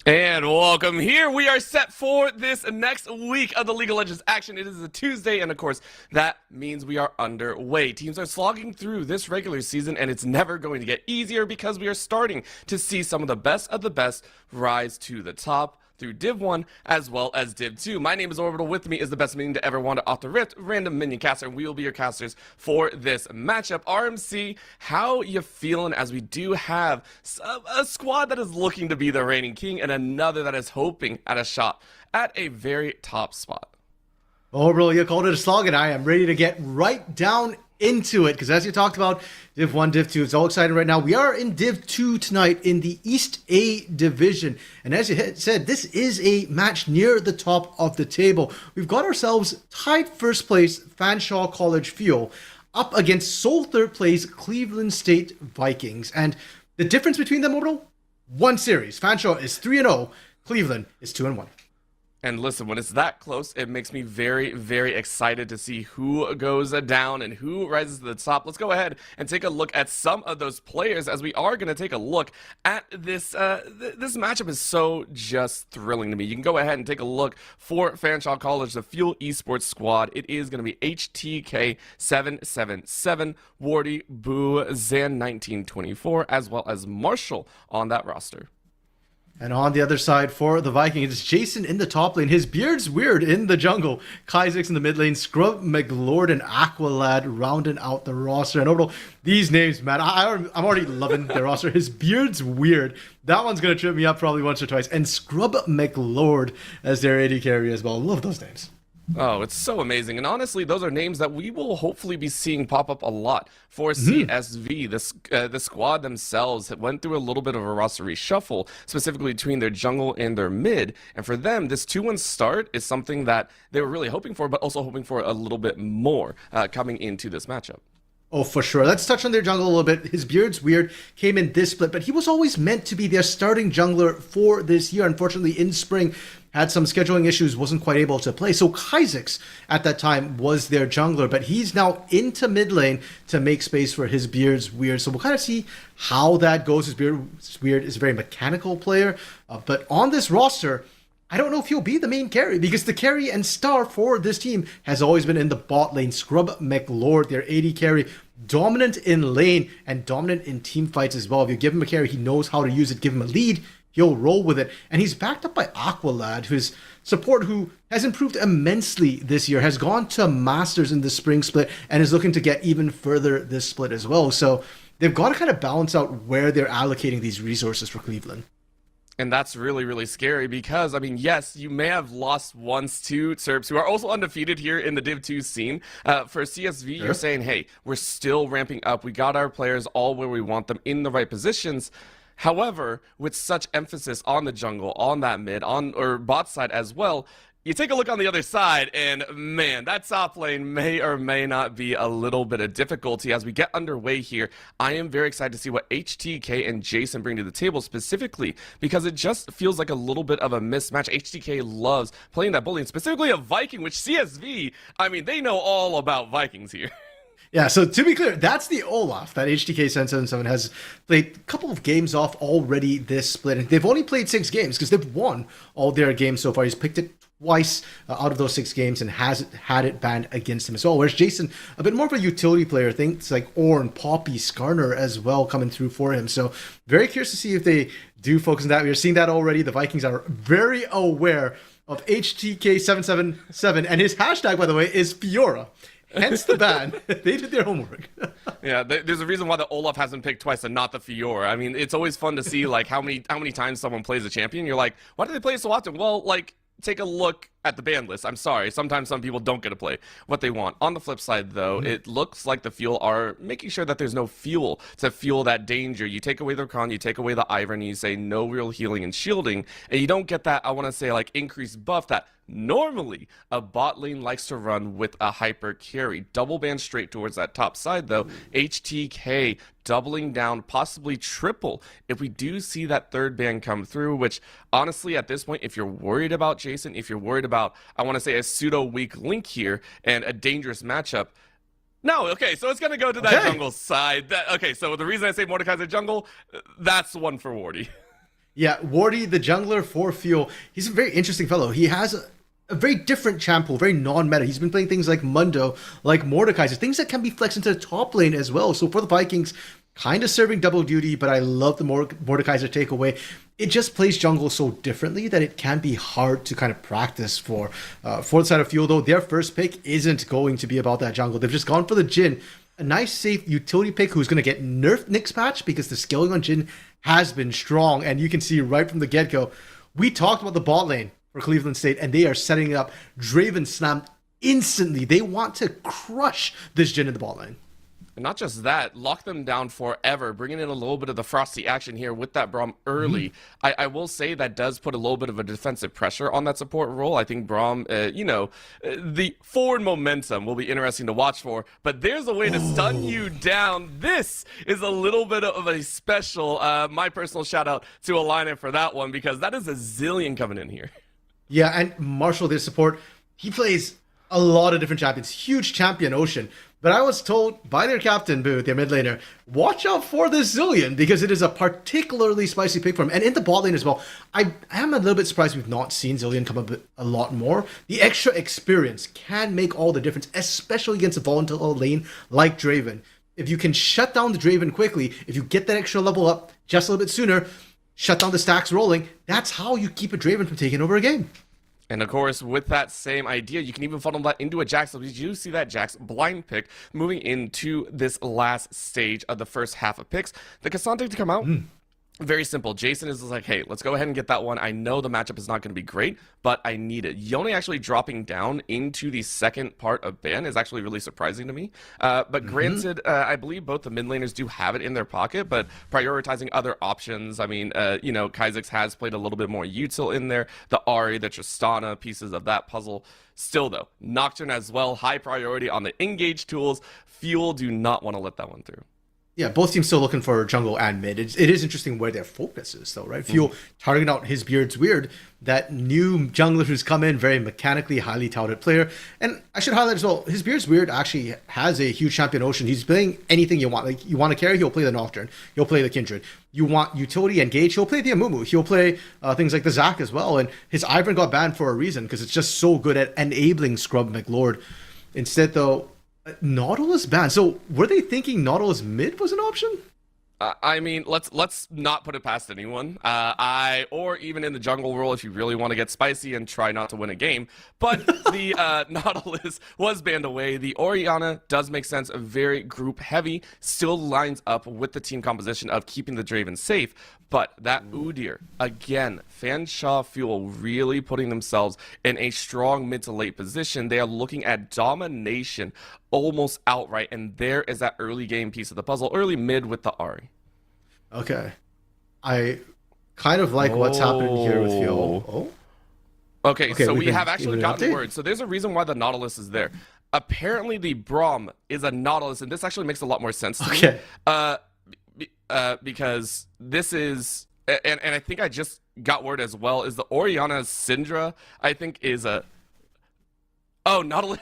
And welcome here. We are set for this next week of the League of Legends action. It is a Tuesday, and of course, that means we are underway. Teams are slogging through this regular season, and it's never going to get easier because we are starting to see some of the best rise to the top through Div 1 as well as Div 2. My name is Orbital. With me is the best minion to ever wander off the rift, Random Minion Caster, and we will be your casters for this matchup. RMC, how you feeling as we do have a squad that is looking to be the reigning king and another that is hoping at a shot at a very top spot? Orbital, you called it a slog, and I am ready to get right down into it, because as you talked about, Div 1, Div 2, it's all exciting right now. We are in Div 2 tonight in the East A Division, and as you said, this is a match near the top of the table. We've got ourselves tied first place Fanshawe College Fuel up against sole third place Cleveland State Vikings, and the difference between them, Orbital? One series. Fanshawe is 3-0, Cleveland is 2-1. And listen, when it's that close, it makes me very, very excited to see who goes down and who rises to the top. Let's go ahead and take a look at some of those players, as we are going to take a look at this. This matchup is so just thrilling to me. You can go ahead and take a look for Fanshawe College, the CSU Esports squad. It is going to be HTK777, Wardy, Boo, Zan1924, as well as Marshall on that roster. And on the other side for the Vikings, it's Jason in the top lane. His beard's weird in the jungle. Kaizix in the mid lane. Scrub, McLord, and Aqualad rounding out the roster. And Orbital, these names, man, I'm already loving their roster. His beard's weird. That one's going to trip me up probably once or twice. And Scrub McLord as their AD carry as well. Love those names. Oh, it's so amazing. And honestly, those are names that we will hopefully be seeing pop up a lot for CSV. The squad themselves went through a little bit of a roster reshuffle, specifically between their jungle and their mid. And for them, this 2-1 start is something that they were really hoping for, but also hoping for a little bit more coming into this matchup. Oh, for sure. Let's touch on their jungle a little bit. His beard's weird, came in this split, but he was always meant to be their starting jungler for this year. Unfortunately, in spring, had some scheduling issues, wasn't quite able to play. So Kaizix at that time was their jungler, but he's now into mid lane to make space for his beard's weird. So we'll kind of see how that goes. His beard's weird is a very mechanical player, but on this roster, I don't know if he'll be the main carry, because the carry and star for this team has always been in the bot lane. Scrub McLord, their AD carry, dominant in lane and dominant in team fights as well. If you give him a carry, he knows how to use it. Give him a lead, he'll roll with it. And he's backed up by Aqualad, whose support, who has improved immensely this year, has gone to Masters in the spring split and is looking to get even further this split as well. So they've got to kind of balance out where they're allocating these resources for Cleveland. And that's really, really scary because, I mean, yes, you may have lost once to Serbs, who are also undefeated here in the Div 2 scene. For CSV, You're saying, hey, we're still ramping up. We got our players all where we want them in the right positions. However, with such emphasis on the jungle, on that mid, or bot side as well, you take a look on the other side, and man, that top lane may or may not be a little bit of difficulty as we get underway here. I am very excited to see what HTK and Jason bring to the table specifically, because it just feels like a little bit of a mismatch. HTK loves playing that bully, and specifically a Viking, which CSV, I mean, they know all about Vikings here. Yeah, so to be clear, that's the Olaf that HTK777 has played a couple of games off already this split. And they've only played 6 games because they've won all their games so far. He's picked it twice out of those 6 games and has had it banned against him as well. Whereas Jason, a bit more of a utility player, things like Ornn, Poppy, Skarner as well coming through for him. So very curious to see if they do focus on that. We're seeing that already. The Vikings are very aware of HTK777, and his hashtag, by the way, is Fiora. Hence the ban. They did their homework. Yeah, there's a reason why the Olaf has been picked twice and not the Fiora. I mean, it's always fun to see like how many times someone plays a champion. You're like, why do they play it so often? Well, like, take a look at the ban list. I'm sorry. Sometimes some people don't get to play what they want. On the flip side, though, it looks like the fuel are making sure that there's no fuel to fuel that danger. You take away the Khan, you take away the Ivern, and you say no real healing and shielding, and you don't get that, I want to say, like, increased buff that normally a bot lane likes to run with a hyper carry. Double ban straight towards that top side, though. HTK doubling down, possibly triple, if we do see that third ban come through, which honestly at this point, if you're worried about Jason, if you're worried about, I want to say, a pseudo weak link here and a dangerous matchup, no, okay, so it's going to go to that jungle side. Okay, so the reason I say Mordekaiser jungle, that's one for Wardy. Yeah, Wardy, the jungler for Fuel, he's a very interesting fellow. He has a very different champ pool, very non-meta. He's been playing things like Mundo, like Mordekaiser, things that can be flexed into the top lane as well. So for the Vikings, kind of serving double duty, but I love the Mordekaiser takeaway. It just plays jungle so differently that it can be hard to kind of practice for the side of Fuel, though. Their first pick isn't going to be about that jungle. They've just gone for the Jhin. A nice, safe utility pick who's going to get nerfed next patch because the scaling on Jhin has been strong. And you can see right from the get-go, we talked about the bot lane for Cleveland State, and they are setting it up. Draven slammed instantly. They want to crush this Jhin in the bot lane. And not just that, lock them down forever, bringing in a little bit of the frosty action here with that Braum early. I will say that does put a little bit of a defensive pressure on that support role. I think Braum, the forward momentum will be interesting to watch for, but there's a way to stun you down. This is a little bit of a special, my personal shout out to Alina for that one, because that is a zillion coming in here. Yeah, and Marshall, their support, he plays a lot of different champions. Huge champion Ocean. But I was told by their captain, Booth, their mid laner, watch out for this Zillion, because it is a particularly spicy pick for him. And in the bot lane as well, I am a little bit surprised we've not seen Zillion come up a lot more. The extra experience can make all the difference, especially against a volatile lane like Draven. If you can shut down the Draven quickly, if you get that extra level up just a little bit sooner, shut down the stacks rolling, that's how you keep a Draven from taking over a game. And of course, with that same idea, you can even funnel that into a Jax. So you see that Jax blind pick moving into this last stage of the first half of picks. The Cassandra to come out. Very simple. Jason is like, hey, let's go ahead and get that one. I know the matchup is not going to be great, but I need it. Yone actually dropping down into the second part of ban is actually really surprising to me. But granted, I believe both the mid laners do have it in their pocket, but prioritizing other options. I mean, Kha'Zix has played a little bit more util in there. The Ahri, the Tristana, pieces of that puzzle. Still, though, Nocturne as well, high priority on the engage tools. Fuel, do not want to let that one through. Yeah, both teams still looking for jungle and mid. It is interesting where their focus is, though, right? Fuel targeting out his Beard's Weird, that new jungler who's come in, very mechanically highly touted player. And I should highlight as well, his Beard's Weird actually has a huge champion Ocean. He's playing anything you want. Like, you want to carry, he'll play the Nocturne. He'll play the Kindred. You want utility engage, he'll play the Amumu. He'll play things like the Zac as well. And his Ivern got banned for a reason, because it's just so good at enabling Scrub McLord. Instead, though, Nautilus banned. So were they thinking Nautilus mid was an option? I mean, let's not put it past anyone. Or even in the jungle role, if you really want to get spicy and try not to win a game. But the Nautilus was banned away. The Orianna does make sense. Very group heavy. Still lines up with the team composition of keeping the Draven safe. But that Udyr, again, Fanshawe Fuel really putting themselves in a strong mid to late position. They are looking at domination almost outright. And there is that early game piece of the puzzle. Early mid with the Ahri. Okay. I kind of like what's happening here with Fuel. Okay, so we have actually gotten word. So there's a reason why the Nautilus is there. Apparently the Braum is a Nautilus, and this actually makes a lot more sense to me. Because this is, and I think I just got word as well, is the Orianna Syndra, I think is a, Nautilus.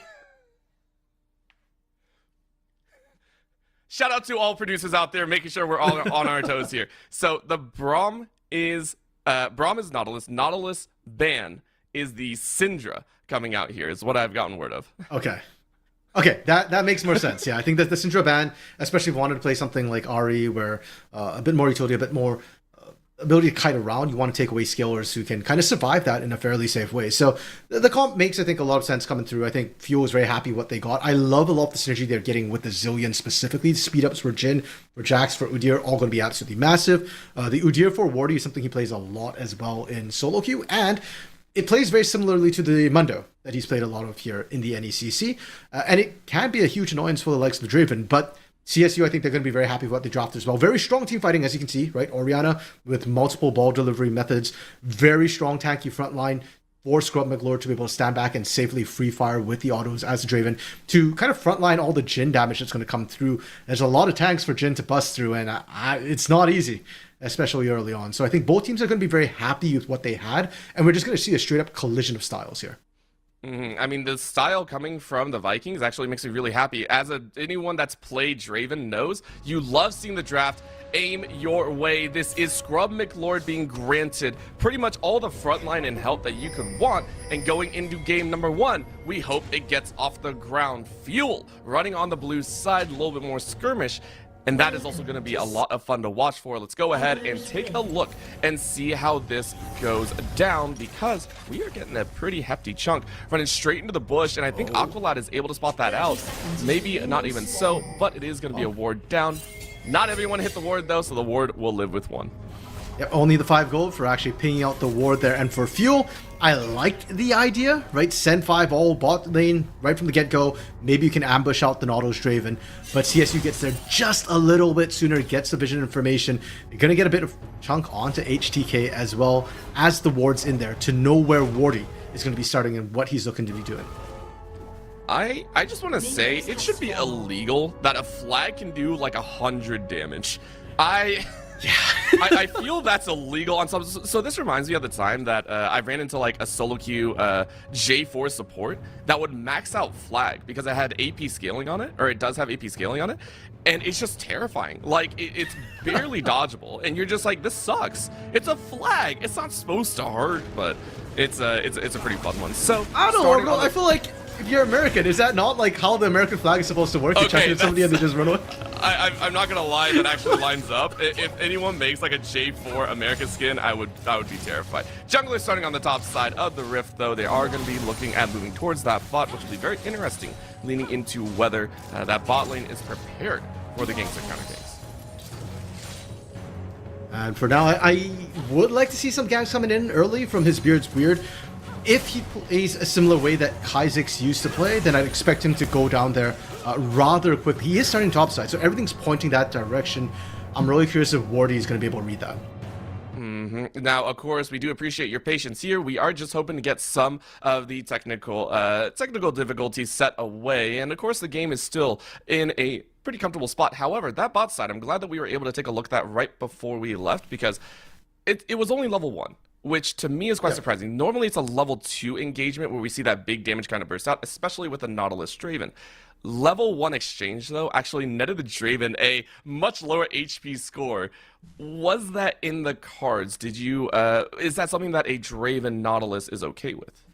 Shout out to all producers out there, making sure we're all on our toes here. So the Braum is Nautilus. Nautilus ban is the Syndra coming out here, is what I've gotten word of. Okay, that makes more sense. Yeah, I think that the Syndra ban, especially if you wanted to play something like Ahri, where a bit more utility, a bit more ability to kite around, you want to take away scalers who can kind of survive that in a fairly safe way. So the comp makes, I think, a lot of sense coming through. I think Fuel is very happy what they got. I love a lot of the synergy they're getting with the Zillion specifically. The speed ups for Jhin, for Jax, for Udyr, all going to be absolutely massive. The Udyr for Wardy is something he plays a lot as well in solo queue. And it plays very similarly to the Mundo that he's played a lot of here in the NECC. And it can be a huge annoyance for the likes of the Draven, but CSU, I think they're going to be very happy with what they dropped as well. Very strong team fighting, as you can see, right? Oriana with multiple ball delivery methods. Very strong tanky front line for Scrub McLord to be able to stand back and safely free fire with the autos as a Draven to kind of frontline all the Jhin damage that's going to come through. There's a lot of tanks for Jhin to bust through, and it's not easy, especially early on. So I think both teams are going to be very happy with what they had, and we're just going to see a straight up collision of styles here. I mean, the style coming from the Vikings actually makes me really happy. As anyone that's played Draven knows, you love seeing the draft aim your way. This is Scrub McLord being granted pretty much all the frontline and help that you could want. And going into game number 1, we hope it gets off the ground. Fuel running on the blue side, a little bit more skirmish. And that is also going to be a lot of fun to watch for. Let's go ahead and take a look and see how this goes down, because we are getting a pretty hefty chunk running straight into the bush, and I think Aqualad is able to spot that out. Maybe not even so, but it is going to be a ward down. Not everyone hit the ward though, so the ward will live with 1. Yeah, only the 5 gold for actually pinging out the ward there. And for Fuel, I liked the idea, right? Send 5 all bot lane right from the get-go. Maybe you can ambush out the Nautilus Draven, but CSU gets there just a little bit sooner, gets the vision information. You're going to get a bit of chunk onto HTK as well as the wards in there to know where Wardy is going to be starting and what he's looking to be doing. I just want to say it should be illegal that a flag can do like 100 damage. I feel that's illegal on some. So this reminds me of the time that I ran into like a solo queue J4 support that would max out flag because it had AP scaling on it, or it does have AP scaling on it, and it's just terrifying. Like it's barely dodgeable, and you're just like, this sucks. It's a flag. It's not supposed to hurt, but it's a pretty fun one. So I don't know, bro. I feel like if you're American, is that not like how the American flag is supposed to work? You check with somebody and they just run away? I'm not gonna lie, that actually lines up. If anyone makes like a J4 American skin, I would be terrified. Jungler starting on the top side of the rift, though. They are going to be looking at moving towards that bot, which will be very interesting, leaning into whether that bot lane is prepared for the gangster counter ganks. And for now, I would like to see some ganks coming in early from his Beard's Weird. If he plays a similar way that Kha'Zix used to play, then I'd expect him to go down there rather quickly. He is starting topside, so everything's pointing that direction. I'm really curious if Wardy is going to be able to read that. Now, of course, we do appreciate your patience here. We are just hoping to get some of the technical difficulties set away, and of course, the game is still in a pretty comfortable spot. However, that bot side, I'm glad that we were able to take a look at that right before we left, because it was only level 1. Which to me is quite surprising. Normally it's a level 2 engagement where we see that big damage kind of burst out, especially with the Nautilus Draven. Level 1 exchange, though, actually netted the Draven a much lower HP score. Was that in the cards? Did you, is that something that a Draven Nautilus is okay with?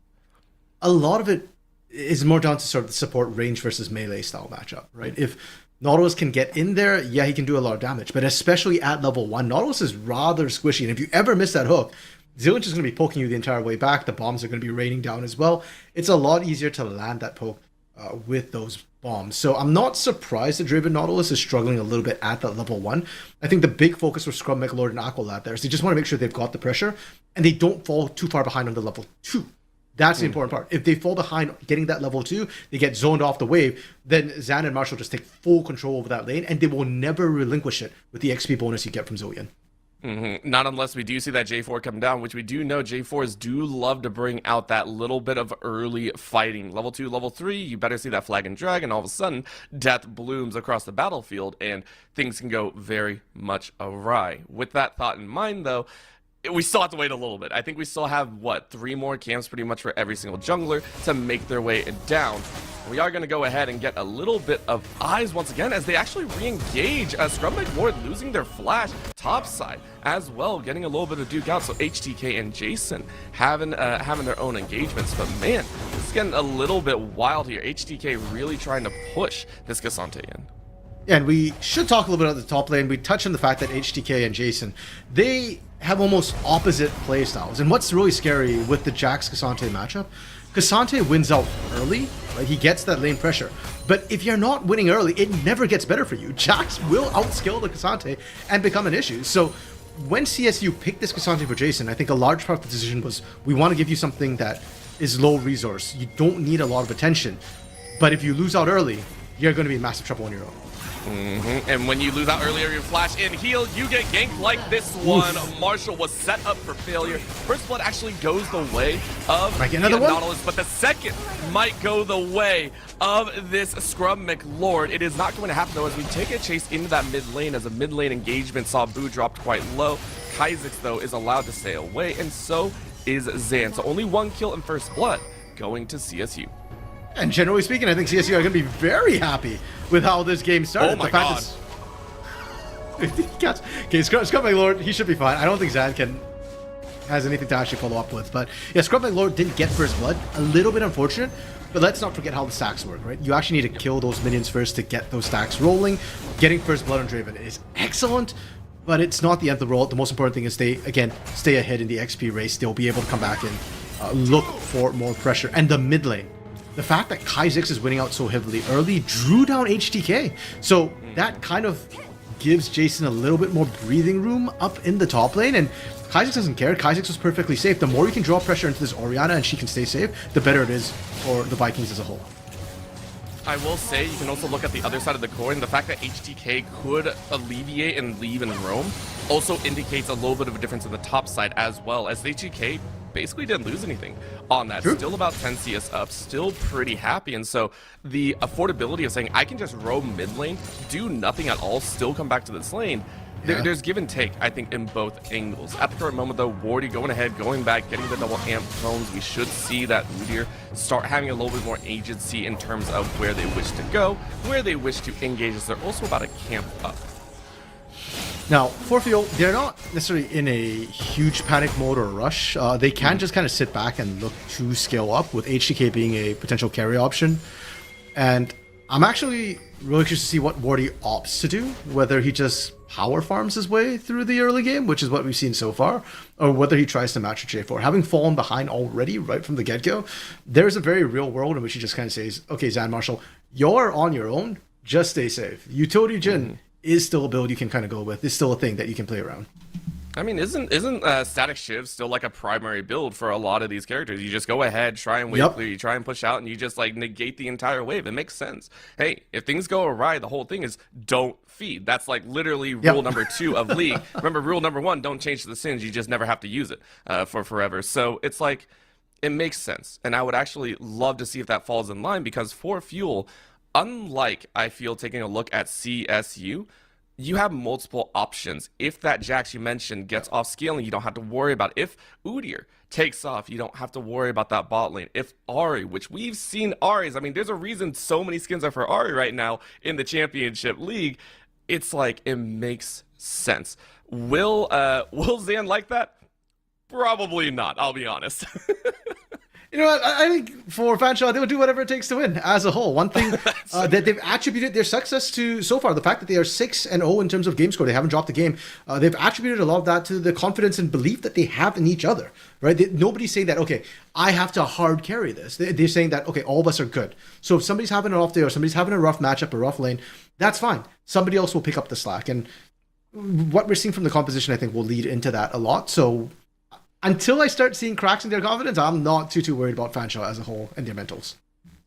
A lot of it is more down to sort of the support range versus melee style matchup, right? If Nautilus can get in there, yeah, he can do a lot of damage, but especially at level 1, Nautilus is rather squishy, and if you ever miss that hook, Zillish is going to be poking you the entire way back. The bombs are going to be raining down as well. It's a lot easier to land that poke with those bombs. So I'm not surprised that Draven Nautilus is struggling a little bit at that level 1. I think the big focus for Scrum McLord and Aqualad there is they just want to make sure they've got the pressure and they don't fall too far behind on the level 2. That's the important part. If they fall behind getting that level 2, they get zoned off the wave, then Zan and Marshall just take full control over that lane, and they will never relinquish it with the XP bonus you get from Zoyan. Not unless we do see that J4 come down, which we do know J4s do love to bring out that little bit of early fighting. Level 2, level 3, you better see that flag and drag, and all of a sudden, death blooms across the battlefield, and things can go very much awry. With that thought in mind, though, we still have to wait a little bit. I think we still have, 3 more camps pretty much for every single jungler to make their way down. We are going to go ahead and get a little bit of eyes once again as they actually re-engage. Scrum McLord losing their flash topside as well, getting a little bit of duke out. So HTK and Jason having their own engagements. But man, this is getting a little bit wild here. HTK really trying to push this Cassante in. Yeah, and we should talk a little bit about the top lane. We touched on the fact that HTK and Jason, they have almost opposite play styles. And what's really scary with the Jax-Cassante matchup, Cassante wins out early, right? He gets that lane pressure. But if you're not winning early, it never gets better for you. Jax will outskill the Cassante and become an issue. So when CSU picked this Cassandra for Jason, I think a large part of the decision was we want to give you something that is low resource. You don't need a lot of attention. But if you lose out early, you're going to be in massive trouble on your own. And when you lose out earlier, you flash in heal, you get ganked like this one. Oof. Marshall was set up for failure. First blood actually goes the way of Might get another one? Nautilus, but the second might go the way of this Scrum McLord. It is not going to happen though, as we take a chase into that mid lane, as a mid lane engagement saw Boo dropped quite low. Kha'Zix though is allowed to stay away, and so is Zan. So only one kill in first blood going to CSU. And generally speaking, I think CSU are going to be very happy with how this game started. Oh my god. Okay, Scrum Lord, he should be fine. I don't think Zan has anything to actually follow up with. But yeah, Scrum Lord didn't get first blood. A little bit unfortunate. But let's not forget how the stacks work, right? You actually need to kill those minions first to get those stacks rolling. Getting first blood on Draven is excellent, but it's not the end of the world. The most important thing is stay ahead in the XP race. They'll be able to come back and look for more pressure. And the mid lane. The fact that Kha'Zix is winning out so heavily early drew down HTK. So that kind of gives Jason a little bit more breathing room up in the top lane. And Kha'Zix doesn't care. Kha'Zix was perfectly safe. The more you can draw pressure into this Orianna and she can stay safe, the better it is for the Vikings as a whole. I will say, you can also look at the other side of the coin. The fact that HTK could alleviate and leave and roam also indicates a little bit of a difference in the top side, as well as HTK basically didn't lose anything on that. True. Still about 10 CS up, still pretty happy. And so the affordability of saying I can just roam mid lane, do nothing at all, still come back to this lane. Yeah. There's give and take, I think, in both angles. At the current moment, though, Wardy going ahead, going back, getting the double amp clones. We should see that Udyr start having a little bit more agency in terms of where they wish to go, where they wish to engage, as they're also about to camp up. Now, for Fuel, they're not necessarily in a huge panic mode or rush. They can just kind of sit back and look to scale up, with HTK being a potential carry option. And I'm actually really curious to see what Wardy opts to do, whether he just power farms his way through the early game, which is what we've seen so far, or whether he tries to match a J4. Having fallen behind already right from the get-go, there's a very real world in which he just kind of says, okay, Zan Marshall, you're on your own, just stay safe. Utility Jhin is still a build you can kind of go with. It's still a thing that you can play around. I mean, isn't Static Shiv still like a primary build for a lot of these characters? You just go ahead, try and wave clear, you try and push out, and you just like negate the entire wave. It makes sense. Hey, if things go awry, the whole thing is don't feed. That's like literally rule number 2 of League. Remember, rule number 1, don't change the sins. You just never have to use it for forever. So it's like, it makes sense. And I would actually love to see if that falls in line, because for Fuel, unlike, I feel, taking a look at CSU, you have multiple options. If that Jax you mentioned gets off scaling, you don't have to worry about it. If Udyr takes off, you don't have to worry about that bot lane. If Ahri, which we've seen Ahri's, I mean, there's a reason so many skins are for Ahri right now in the Championship League. It's like, it makes sense. Will Zan like that? Probably not, I'll be honest. You know what? I think for Fanshawe, they will do whatever it takes to win as a whole. One thing that they've attributed their success to so far, the fact that they are 6-0 in terms of game score, they haven't dropped a game. They've attributed a lot of that to the confidence and belief that they have in each other, right? Nobody's saying that, okay, I have to hard carry this. They're saying that, okay, all of us are good. So if somebody's having an off day or somebody's having a rough matchup, a rough lane, that's fine. Somebody else will pick up the slack. And what we're seeing from the composition, I think, will lead into that a lot. So until I start seeing cracks in their confidence, I'm not too worried about Fanshawe as a whole and their mentals.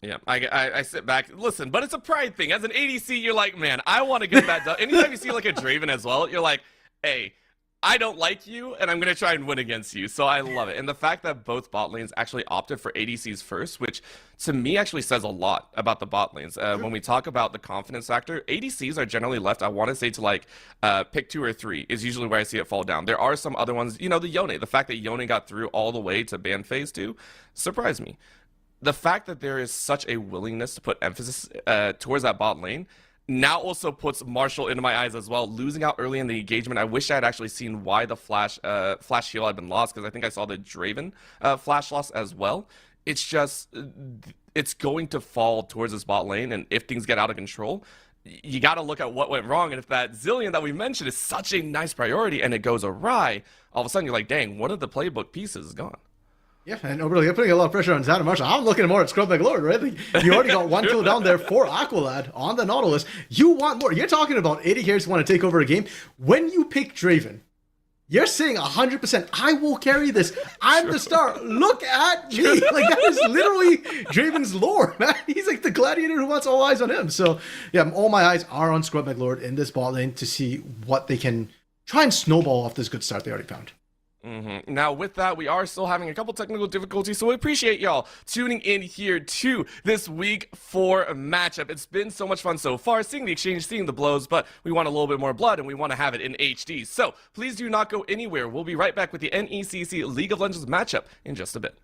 Yeah, I sit back, listen, but it's a pride thing. As an ADC, you're like, man, I want to get that done. Anytime you see like a Draven as well, you're like, hey, I don't like you, and I'm going to try and win against you. So I love it. And the fact that both bot lanes actually opted for ADCs first, which to me actually says a lot about the bot lanes. When we talk about the confidence factor, ADCs are generally left, I want to say, to like pick 2 or 3 is usually where I see it fall down. There are some other ones, you know, the Yone. The fact that Yone got through all the way to ban phase 2 surprised me. The fact that there is such a willingness to put emphasis towards that bot lane now also puts Marshall into my eyes as well. Losing out early in the engagement, I wish I had actually seen why the flash heal had been lost, because I think I saw the Draven flash loss as well. It's just, it's going to fall towards this bot lane, and if things get out of control, you got to look at what went wrong. And if that Zillion that we mentioned is such a nice priority and it goes awry, all of a sudden you're like, dang, one of the playbook pieces is gone. Yeah, and really, you're putting a lot of pressure on Zan Marshall. I'm looking more at Scrum McLord, right? Like, you already got 1 kill down there for Aqualad on the Nautilus. You want more. You're talking about 80 carries who want to take over a game. When you pick Draven, You're saying 100%. I will carry this. I'm the star. Look at me. Like, that is literally Draven's lore, man. He's like the gladiator who wants all eyes on him. So, yeah, all my eyes are on Scrub McLord in this bot lane to see what they can try and snowball off this good start they already found. Now, with that, we are still having a couple technical difficulties, so we appreciate y'all tuning in here to this Week 4 matchup. It's been so much fun so far, seeing the exchange, seeing the blows, but we want a little bit more blood, and we want to have it in HD. So, please do not go anywhere. We'll be right back with the NECC League of Legends matchup in just a bit.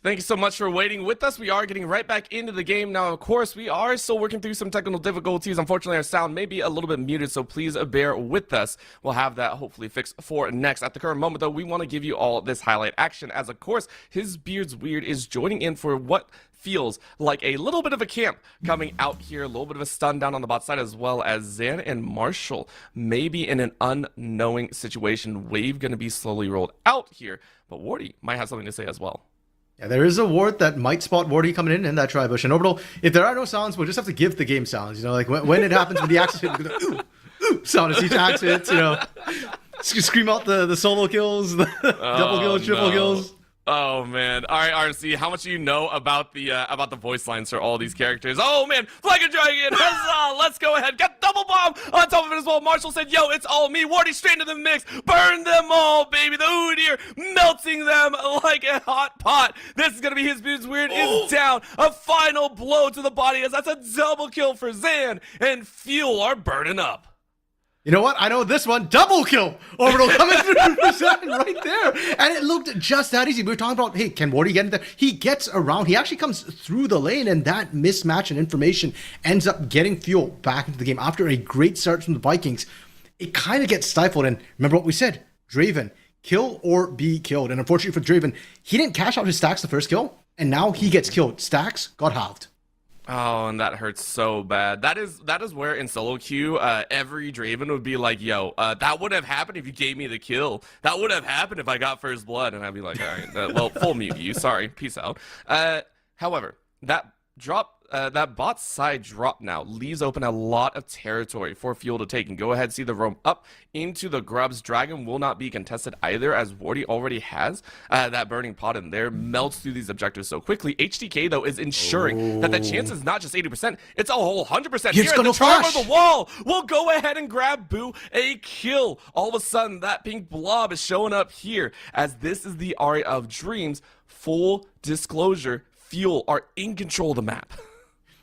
Thank you so much for waiting with us. We are getting right back into the game now. Of course, we are still working through some technical difficulties. Unfortunately, our sound may be a little bit muted, so please bear with us. We'll have that hopefully fixed for next. At the current moment, though, we want to give you all this highlight action as, of course, His Beard's Weird is joining in for what feels like a little bit of a camp coming out here, a little bit of a stun down on the bot side, as well as Zan and Marshall maybe in an unknowing situation. Wave going to be slowly rolled out here, but Wardy might have something to say as well. Yeah, there is a ward that might spot Wardy coming in that tri-bush. And Orbital, if there are no sounds, we'll just have to give the game sounds. You know, like when it happens, when the axe hits, ooh, ooh, sound as each axe hits, you know. Scream out the solo kills, the double kills, triple kills. Oh man! All right, RC, how much do you know about the voice lines for all these characters? Oh man, Flag a Dragon, huzzah! Let's go ahead, got double bomb on top of it as well. Marshall said, "Yo, it's all me." Wardy straight into the mix, burn them all, baby. The Udyr melting them like a hot pot. This is gonna be His Beard's Weird is down. A final blow to the body as that's a double kill for Zan, and Fuel are burning up. You know what? I know this one. Double kill. Orbital coming through for Zan right there. And it looked just that easy. We were talking about, hey, can Wardy get in there? He gets around. He actually comes through the lane, and that mismatch in information ends up getting Fuel back into the game. After a great start from the Vikings, it kind of gets stifled. And remember what we said, Draven, kill or be killed. And unfortunately for Draven, he didn't cash out his stacks the first kill, and now he gets killed. Stacks got halved. Oh, and that hurts so bad. That is where in solo queue, every Draven would be like, yo, that would have happened if you gave me the kill. That would have happened if I got first blood. And I'd be like, all right, well, full mute you. Sorry, peace out. However, that drop, that bot side drop now leaves open a lot of territory for Fuel to take. And go ahead, see the roam up into the grubs. Dragon will not be contested either, as Wardy already has that burning pot in there. Melts through these objectives so quickly. HTK, though, is ensuring that the chance is not just 80%, it's a whole 100%. Here at the charm of the wall, we'll go ahead and grab Boo a kill. All of a sudden, that pink blob is showing up here, as this is the Aria of Dreams. Full disclosure, Fuel are in control of the map.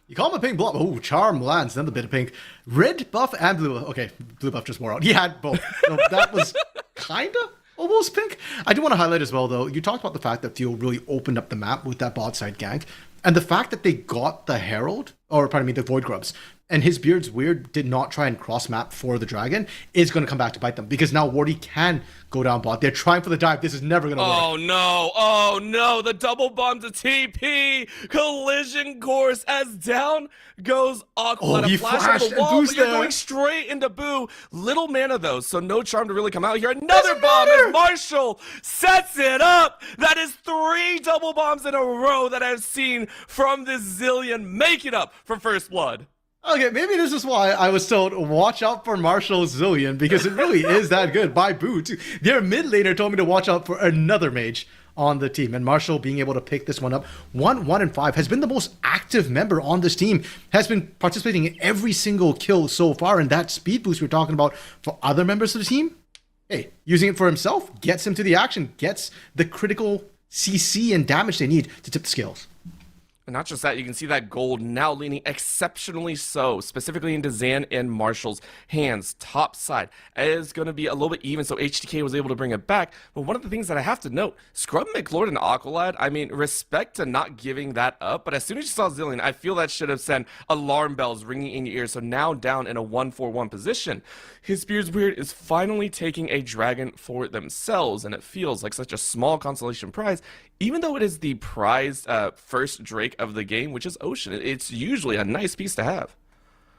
You call him a pink blob. Oh, charm lands, then the bit of pink. Red buff and blue. Okay, blue buff just wore out. He had both. So that was kind of almost pink. I do want to highlight as well, though, you talked about the fact that Fuel really opened up the map with that bot side gank. And the fact that they got the Herald, or pardon me, the Void Grubs, and his Beard's Weird did not try and cross map for the Dragon is going to come back to bite them. Because now Wardy can go down bot. They're trying for the dive. This is never going to work. Oh no, the double bomb to TP. Collision course as down goes Aqua. He flashed the wall, and but you're there. going straight into Boo. Little mana though, so no charm to really come out here. Another bomb as Marshall sets it up. That is 3 double bombs in a row that I've seen from this Zillion. Make it up for first blood. Okay, maybe this is why I was told, watch out for Marshall Zillion, because it really is that good by Boo, too. Their mid laner told me to watch out for another mage on the team, and Marshall being able to pick this one up. 1, and 5 has been the most active member on this team, has been participating in every single kill so far, and that speed boost we're talking about for other members of the team, hey, using it for himself, gets him to the action, gets the critical CC and damage they need to tip the scales. And not just that, you can see that gold now leaning exceptionally so, specifically into Zan and Marshall's hands. Top side is going to be a little bit even, so HTK was able to bring it back. But one of the things that I have to note, Scrub McLord and Aqualad, I mean, respect to not giving that up, but as soon as you saw Zillion, I feel that should have sent alarm bells ringing in your ears. So now down in a 1-4-1 position, his Beard's Weird is finally taking a dragon for themselves, and it feels like such a small consolation prize, even though it is the prized first Drake of the game, which is Ocean. It's usually a nice piece to have.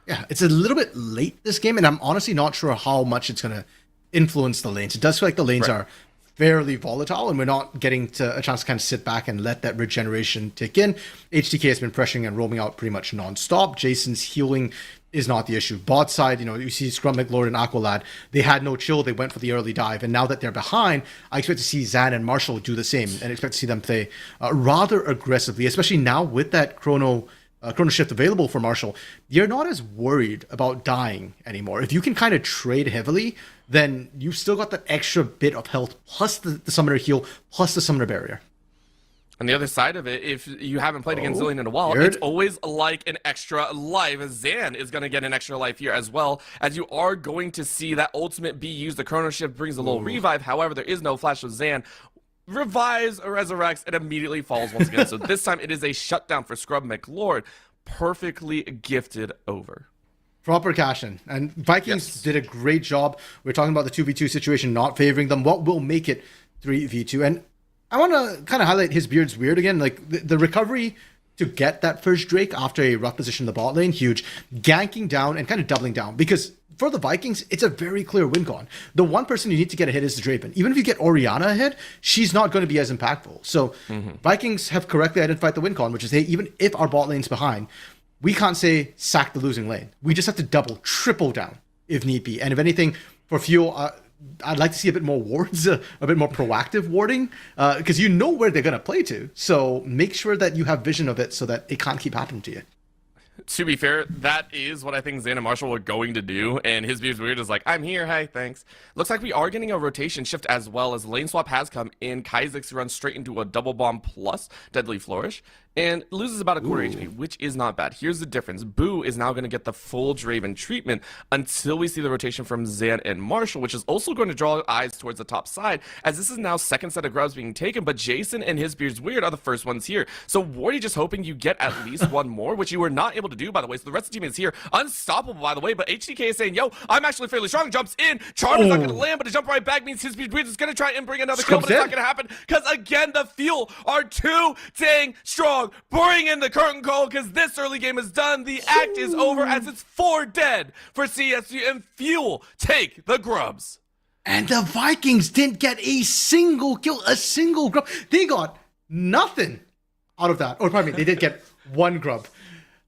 Yeah, it's a little bit late this game, and I'm honestly not sure how much it's going to influence the lanes. It does feel like the lanes are fairly volatile, and we're not getting to a chance to kind of sit back and let that regeneration tick in. HTK has been pressuring and roaming out pretty much non-stop. Jason's healing is not the issue. Bot side, you see Scrum McLord and Aqualad, they had no chill, they went for the early dive, and now that they're behind, I expect to see Zan and Marshall do the same, and expect to see them play rather aggressively, especially now with that chrono shift available for Marshall. You're not as worried about dying anymore. If you can kind of trade heavily, then you've still got that extra bit of health, plus the summoner heal, plus the summoner barrier. On the other side of it, if you haven't played against Zillion in a while, weird. It's always like an extra life. Zan is going to get an extra life here as well, as you are going to see that ultimate be used. The chrono shift brings a little revive. However, there is no flash of Zan. Revives, resurrects, and immediately falls once again. So this time it is a shutdown for Scrub McLord. Perfectly gifted over. Proper cash-in. And Vikings did a great job. We're talking about the 2v2 situation not favoring them. What will make it 3v2? And I want to kind of highlight his Beard's Weird again. Like, the recovery to get that first Drake after a rough position in the bot lane, huge. Ganking down and kind of doubling down. Because for the Vikings, it's a very clear win con. The one person you need to get ahead is the Draven. Even if you get Orianna ahead, she's not going to be as impactful. So Vikings have correctly identified the win con, which is, hey, even if our bot lane's behind, we can't say sack the losing lane. We just have to double, triple down if need be. And if anything, for Fuel, I'd like to see a bit more wards, a bit more proactive warding, because you know where they're going to play to. So make sure that you have vision of it so that it can't keep happening to you. To be fair, that is what I think Zan and Marshall are going to do, and his Beard's Weird is like, I'm here, hi, thanks. Looks like we are getting a rotation shift as well, as lane swap has come in. Kha'Zix runs straight into a double bomb plus Deadly Flourish, and loses about a quarter HP, which is not bad. Here's the difference. Boo is now going to get the full Draven treatment until we see the rotation from Zan and Marshall, which is also going to draw eyes towards the top side, as this is now second set of grubs being taken, but Jason and his Beard's Weird are the first ones here. So Wardy just hoping you get at least one more, which you were not able to do, by the way. So the rest of the team is here. Unstoppable, by the way, but HTK is saying, yo, I'm actually fairly strong. Jumps in. Charm is not going to land, but to jump right back means his Beard's Weird is going to try and bring another kill, but it's not going to happen, because again, the Fuel are too dang strong. Bring in the curtain call, because this early game is done. The act is over, as it's 4 dead for CSU, and Fuel take the grubs. And the Vikings didn't get a single kill, a single grub. They got nothing out of that. Or pardon me, they did get one grub.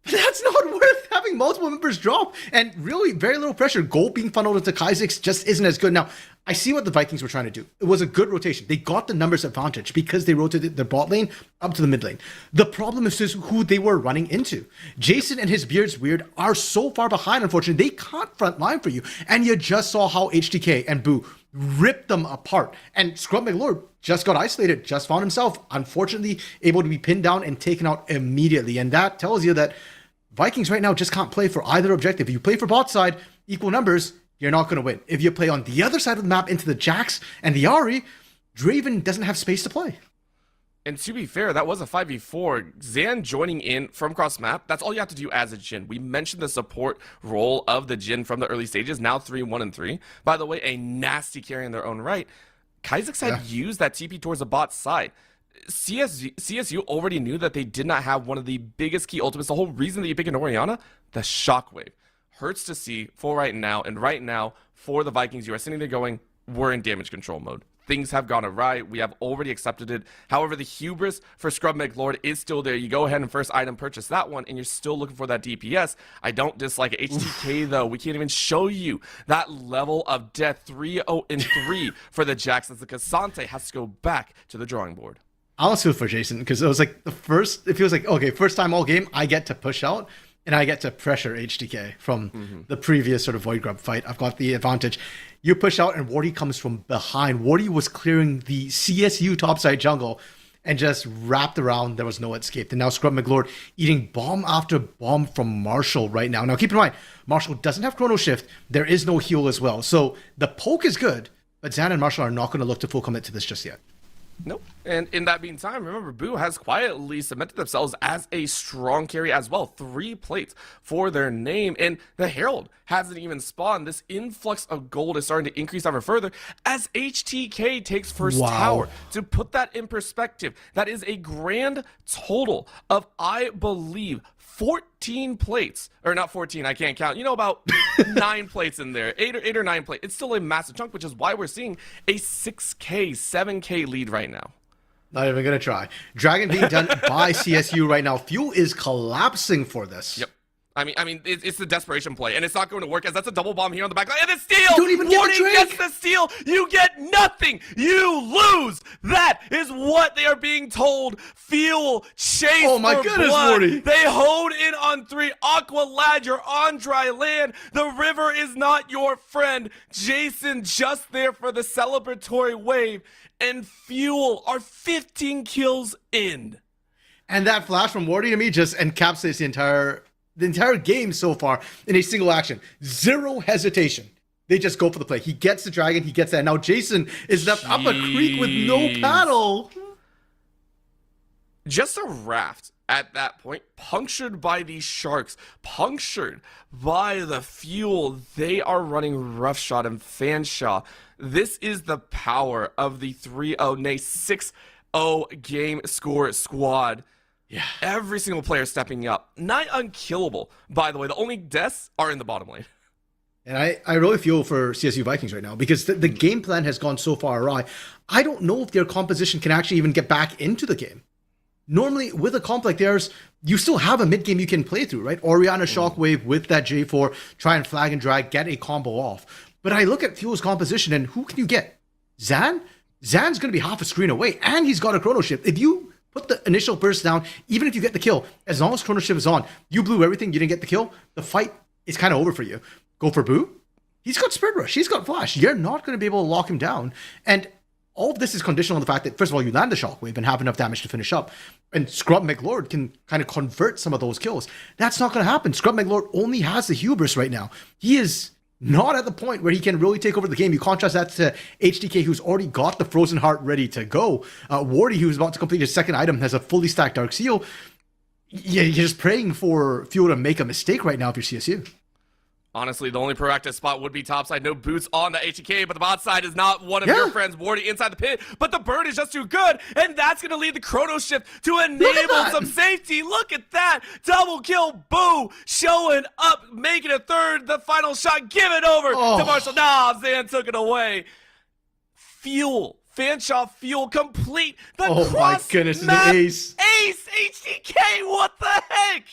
But that's not worth having multiple members drop. And really, very little pressure. Gold being funneled into Kha'Zix just isn't as good. Now, I see what the Vikings were trying to do. It was a good rotation. They got the numbers advantage because they rotated their bot lane up to the mid lane. The problem is just who they were running into. Jason and his Beard's Weird are so far behind, unfortunately. They can't front line for you. And you just saw how HTK and Boo ripped them apart. And Scrub McLord just got isolated, just found himself, unfortunately, able to be pinned down and taken out immediately. And that tells you that Vikings right now just can't play for either objective. If you play for bot side, equal numbers, you're not going to win. If you play on the other side of the map into the Jax and the Ahri, Draven doesn't have space to play. And to be fair, that was a 5v4. Zan joining in from cross map, that's all you have to do as a Jhin. We mentioned the support role of the Jhin from the early stages, now 3-1 and 3. By the way, a nasty carry in their own right. Kha'Zix had used that TP towards the bot side. CSU already knew that they did not have one of the biggest key ultimates. The whole reason that you pick an Orianna, the shockwave. Hurts to see for right now, and right now, for the Vikings, you are sitting there going, we're in damage control mode. Things have gone awry. We have already accepted it. However, the hubris for Scrub McLord is still there. You go ahead and first item purchase that one, and you're still looking for that DPS. I don't dislike HTK, though. We can't even show you that level of death. 3-0 and 3 for the Jax, as the Cassante has to go back to the drawing board. I almost feel for Jason, because it was like it feels like, okay, first time all game, I get to push out, and I get to pressure HTK from the previous sort of Void Grub fight. I've got the advantage. You push out, and Wardy comes from behind. Wardy was clearing the CSU topside jungle and just wrapped around. There was no escape. And now Scrub McLord eating bomb after bomb from Marshall right now. Now, keep in mind, Marshall doesn't have Chrono Shift. There is no heal as well. So the poke is good, but Zan and Marshall are not going to look to full commit to this just yet. Nope. And in that meantime, remember, Boo has quietly cemented themselves as a strong carry as well. 3 plates for their name. And the Herald hasn't even spawned. This influx of gold is starting to increase ever further as HTK takes first tower. To put that in perspective, that is a grand total of, I believe, 14 plates, or not 14, I can't count, about 9 plates in there, 8 or 9 plates. It's still a massive chunk, which is why we're seeing a 6K, 7K lead right now. Not even gonna try. Dragon being done by CSU right now. Fuel is collapsing for this. Yep. I mean, it's the desperation play, and it's not going to work, as that's a double bomb here on the back line, and the steal! You don't even get the drink! Gets the steal! You get nothing! You lose! That is what they are being told. Fuel, chase oh my for goodness, blood. Morty. They hold in on 3. Aqua Lad, you're on dry land. The river is not your friend. Jason just there for the celebratory wave, and Fuel are 15 kills in. And that flash from Wardy to me just encapsulates the entire game so far in a single action. Zero hesitation. They just go for the play. He gets the dragon. He gets that. Now Jason is left up a creek with no paddle. Just a raft at that point, punctured by these sharks, punctured by the fuel. They are running Roughshot and Fanshaw. This is the power of the 3-0, nay 6-0 game score squad. Yeah. Every single player stepping up. Not unkillable, by the way. The only deaths are in the bottom lane. And I really feel for CSU Vikings right now, because the game plan has gone so far awry. I don't know if their composition can actually even get back into the game. Normally, with a comp like theirs, you still have a mid game you can play through, right? Orianna Shockwave with that J4, try and flag and drag, get a combo off. But I look at Fuel's composition, and who can you get? Zan? Zan's going to be half a screen away, and he's got a Chrono Shift. If you put the initial burst down, even if you get the kill, as long as Chrono Shift is on, you blew everything, you didn't get the kill, the fight is kind of over for you. Go for Boo. He's got Spirit Rush. He's got Flash. You're not going to be able to lock him down. And all of this is conditional on the fact that, first of all, you land the Shockwave and have enough damage to finish up. And Scrub McLord can kind of convert some of those kills. That's not going to happen. Scrub McLord only has the hubris right now. He is not at the point where he can really take over the game. You contrast that to HDK, who's already got the Frozen Heart ready to go. Wardy, who's about to complete his second item, has a fully stacked Dark Seal. Yeah, you're just praying for Fuel to make a mistake right now if you're CSU. Honestly, the only proactive spot would be topside. No boots on the HTK, but the bot side is not one of your friends. Wardy inside the pit, but the burn is just too good, and that's going to lead the Chrono Shift to enable some safety. Look at that. Double kill, Boo, showing up, making a third. The final shot, give it over to Marshall. Nah, Zan took it away. Fuel. Fanshaw Fuel complete. The my goodness, the ace. Ace HTK, what the heck?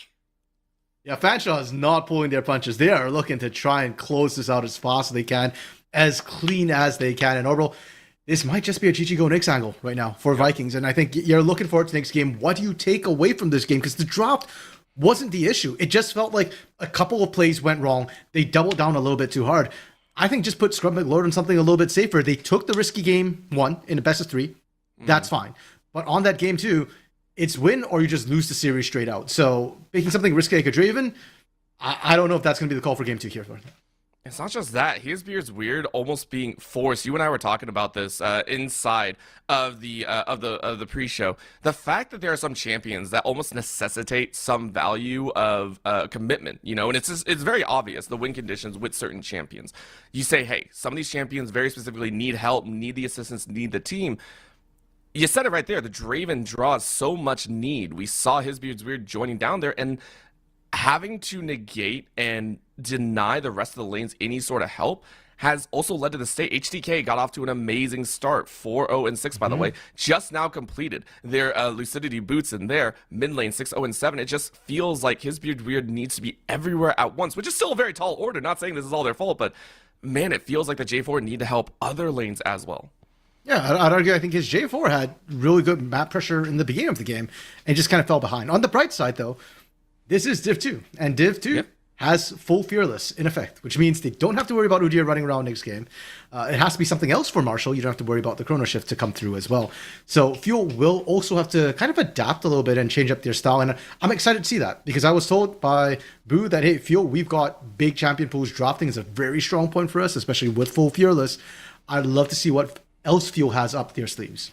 Yeah, Fanshaw is not pulling their punches. They are looking to try and close this out as fast as they can, as clean as they can. And Orbital, this might just be a GG Go Knicks angle right now for Vikings. And I think you're looking forward to the next game. What do you take away from this game? Because the draft wasn't the issue. It just felt like a couple of plays went wrong. They doubled down a little bit too hard. I think just put Scrub McLord on something a little bit safer. They took the risky game 1 in a best of 3. That's fine. But on that game 2, it's win or you just lose the series straight out. So making something risky like a Draven, I don't know if that's going to be the call for game 2 here. It's not just that. His beard's weird, almost being forced. You and I were talking about this inside of the pre-show. The fact that there are some champions that almost necessitate some value of commitment, you know, and it's very obvious the win conditions with certain champions. You say, hey, some of these champions very specifically need help, need the assistance, need the team. You said it right there. The Draven draws so much need. We saw his beard's weird joining down there and having to negate and deny the rest of the lanes any sort of help has also led to the state. HTK got off to an amazing start, 4-0-6 by the way, just now completed their Lucidity boots in there, mid lane 6-0-7. It just feels like his beard weird needs to be everywhere at once, which is still a very tall order. Not saying this is all their fault, but man, it feels like the J4 need to help other lanes as well. Yeah, I'd argue I think his J4 had really good map pressure in the beginning of the game and just kind of fell behind. On the bright side, though, this is Div 2, and Div 2 has full Fearless in effect, which means they don't have to worry about Udyr running around next game. It has to be something else for Marshall. You don't have to worry about the Chrono Shift to come through as well. So Fuel will also have to kind of adapt a little bit and change up their style, and I'm excited to see that because I was told by Boo that, hey, Fuel, we've got big champion pools. Drafting is a very strong point for us, especially with full Fearless. I'd love to see what else Fuel has up their sleeves.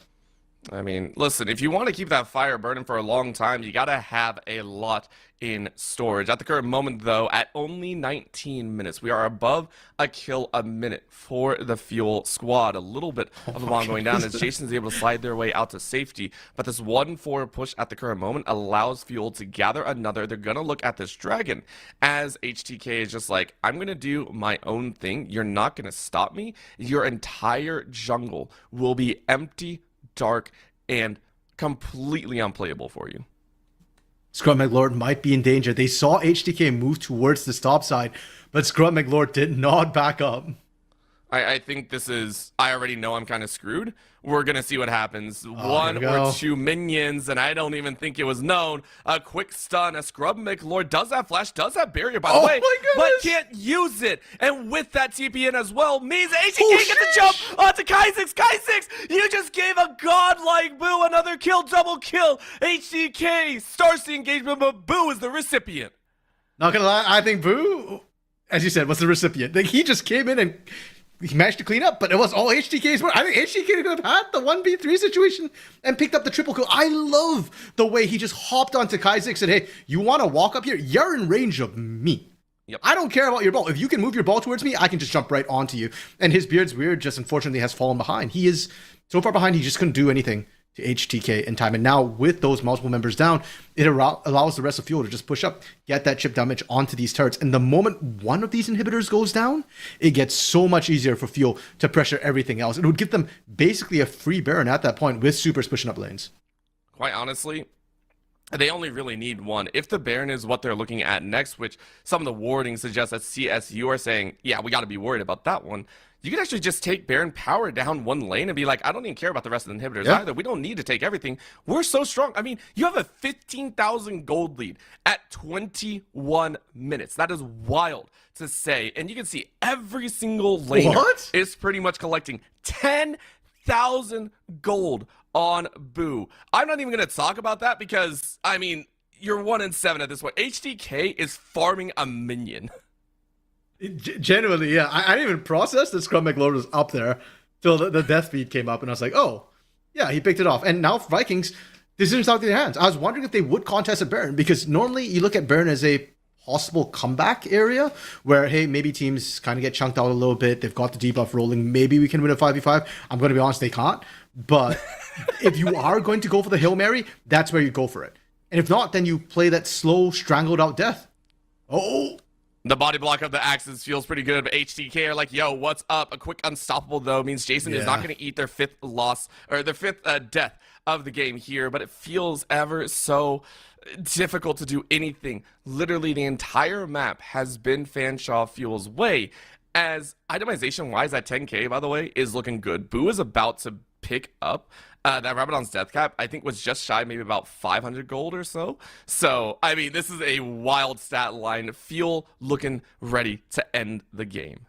I mean, listen, if you want to keep that fire burning for a long time, you got to have a lot in storage. At the current moment, though, at only 19 minutes, we are above a kill a minute for the Fuel squad. A little bit of a bomb going down as Jason's able to slide their way out to safety. But this 1-4 push at the current moment allows Fuel to gather another. They're going to look at this dragon as HTK is just like, I'm going to do my own thing. You're not going to stop me. Your entire jungle will be empty, dark, and completely unplayable for you. Scrub McLord might be in danger. They saw HTK move towards the stop side, but Scrub McLord did not back up. I think this is, I already know I'm kind of screwed. We're going to see what happens. One go. or two minions, and I don't even think it was known. A quick stun. A Scrub McLord does have flash, does have barrier, by the way, but can't use it. And with that TP in as well, means HTK gets a jump onto Kai6. Kai6, you just gave a godlike Boo another kill, double kill. HTK starts the engagement, but Boo is the recipient. Not gonna lie, I think Boo, as you said, was the recipient. Like, he just came in and he managed to clean up, but it was all HTK's work. I think HTK could have had the 1v3 situation and picked up the triple kill. I love the way he just hopped onto Kai6 and said, hey, you want to walk up here? You're in range of me. Yep. I don't care about your ball. If you can move your ball towards me, I can just jump right onto you. And his beard's weird, just unfortunately has fallen behind. He is so far behind, he just couldn't do anything to HTK in time. And now with those multiple members down, it allows the rest of Fuel to just push up, get that chip damage onto these turrets. And the moment one of these inhibitors goes down, it gets so much easier for Fuel to pressure everything else. It would give them basically a free Baron at that point with supers pushing up lanes. Quite honestly, they only really need one. If the Baron is what they're looking at next, which some of the wording suggests that CSU are saying, yeah, we got to be worried about that one. You can actually just take Baron power down one lane and be like, I don't even care about the rest of the inhibitors either. We don't need to take everything. We're so strong. I mean, you have a 15,000 gold lead at 21 minutes. That is wild to say. And you can see every single laner is pretty much collecting 10,000 gold on Boo. I'm not even going to talk about that because, I mean, you're 1-7 at this point. HDK is farming a minion. Genuinely, yeah. I didn't even process that Scrum McLord was up there till the death feed came up, and I was like, oh, yeah, he picked it off. And now Vikings, decisions out of their hands. I was wondering if they would contest a Baron, because normally you look at Baron as a possible comeback area where, hey, maybe teams kind of get chunked out a little bit. They've got the debuff rolling. Maybe we can win a 5v5. I'm going to be honest, they can't. But if you are going to go for the Hail Mary, that's where you go for it. And if not, then you play that slow, strangled out death. Oh, the body block of the axes feels pretty good, but HTK are like, yo, what's up? A quick unstoppable, though, means Jason is not going to eat their fifth loss, or their fifth death of the game here, but it feels ever so difficult to do anything. Literally, the entire map has been Fanshawe Fuel's way, as itemization-wise at 10k, by the way, is looking good. Boo is about to pick up that Rabadon's death cap, I think, was just shy, maybe about 500 gold or so. So, I mean, this is a wild stat line. Fuel looking ready to end the game.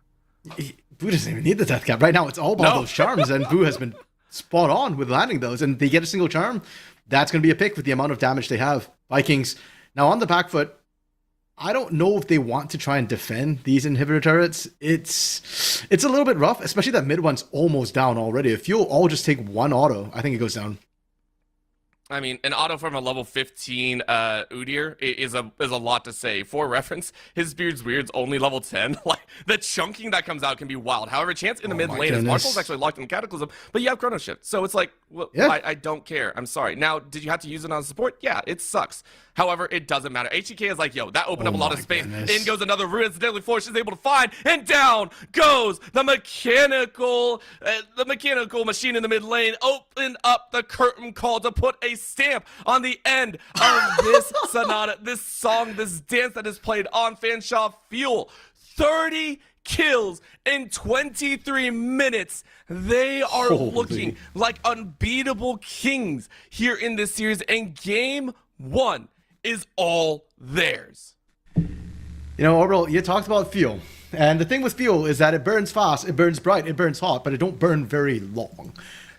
Boo doesn't even need the death cap. Right now, it's all about No. those charms, and Boo has been spot on with landing those. And they get a single charm, that's going to be a pick with the amount of damage they have. Vikings, now on the back foot, I don't know if they want to try and defend these inhibitor turrets. It's a little bit rough, especially that mid one's almost down already. If you'll all just take one auto, I think it goes down. I mean, an auto from a level 15 Udyr is a lot to say. For reference, his Beard's Weird's only level 10. Like, the chunking that comes out can be wild. However, Chance in the mid lane, his Marshall's actually locked in Cataclysm, but you have Chrono Shift. So it's like, well, yeah. I don't care. I'm sorry. Now, did you have to use it on support? Yeah, it sucks. However, it doesn't matter. HTK is like, yo, that opened up a lot of space. In goes another Ruin the Deadly Force she's able to find, and down goes the mechanical machine in the mid lane. Open up the curtain call to put a stamp on the end of this sonata, this song, this dance that is played on Fanshawe Fuel. 30 kills in 23 minutes. They are looking like unbeatable kings here in this series, and game one is all theirs. You know, Orbital, you talked about fuel. And the thing with fuel is that it burns fast, it burns bright, it burns hot, but it don't burn very long.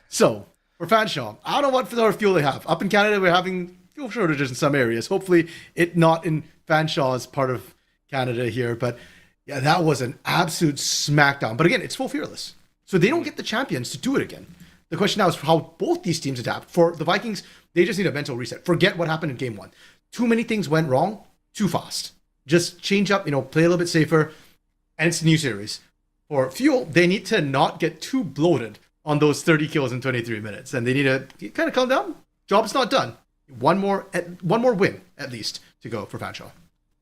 So, for Fanshawe, I don't know what sort of fuel they have. Up in Canada, we're having fuel shortages in some areas. Hopefully, it not in Fanshawe as part of Canada here. But yeah, that was an absolute smackdown. But again, it's full fearless. So they don't get the champions to do it again. The question now is how both these teams adapt. For the Vikings, they just need a mental reset. Forget what happened in game one. Too many things went wrong too fast. Just change up, play a little bit safer, and it's a new series. For Fuel, they need to not get too bloated on those 30 kills in 23 minutes, and they need to kind of calm down. Job is not done. One more win, at least, to go for Fanshawe.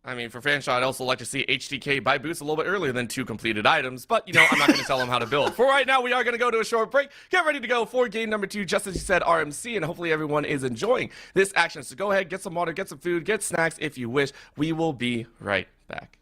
I mean, for Fanshawe, I'd also like to see HTK buy boots a little bit earlier than 2 completed items, but, I'm not going to tell them how to build. For right now, we are going to go to a short break. Get ready to go for game number 2, just as you said, RMC, and hopefully everyone is enjoying this action. So go ahead, get some water, get some food, get snacks if you wish. We will be right back.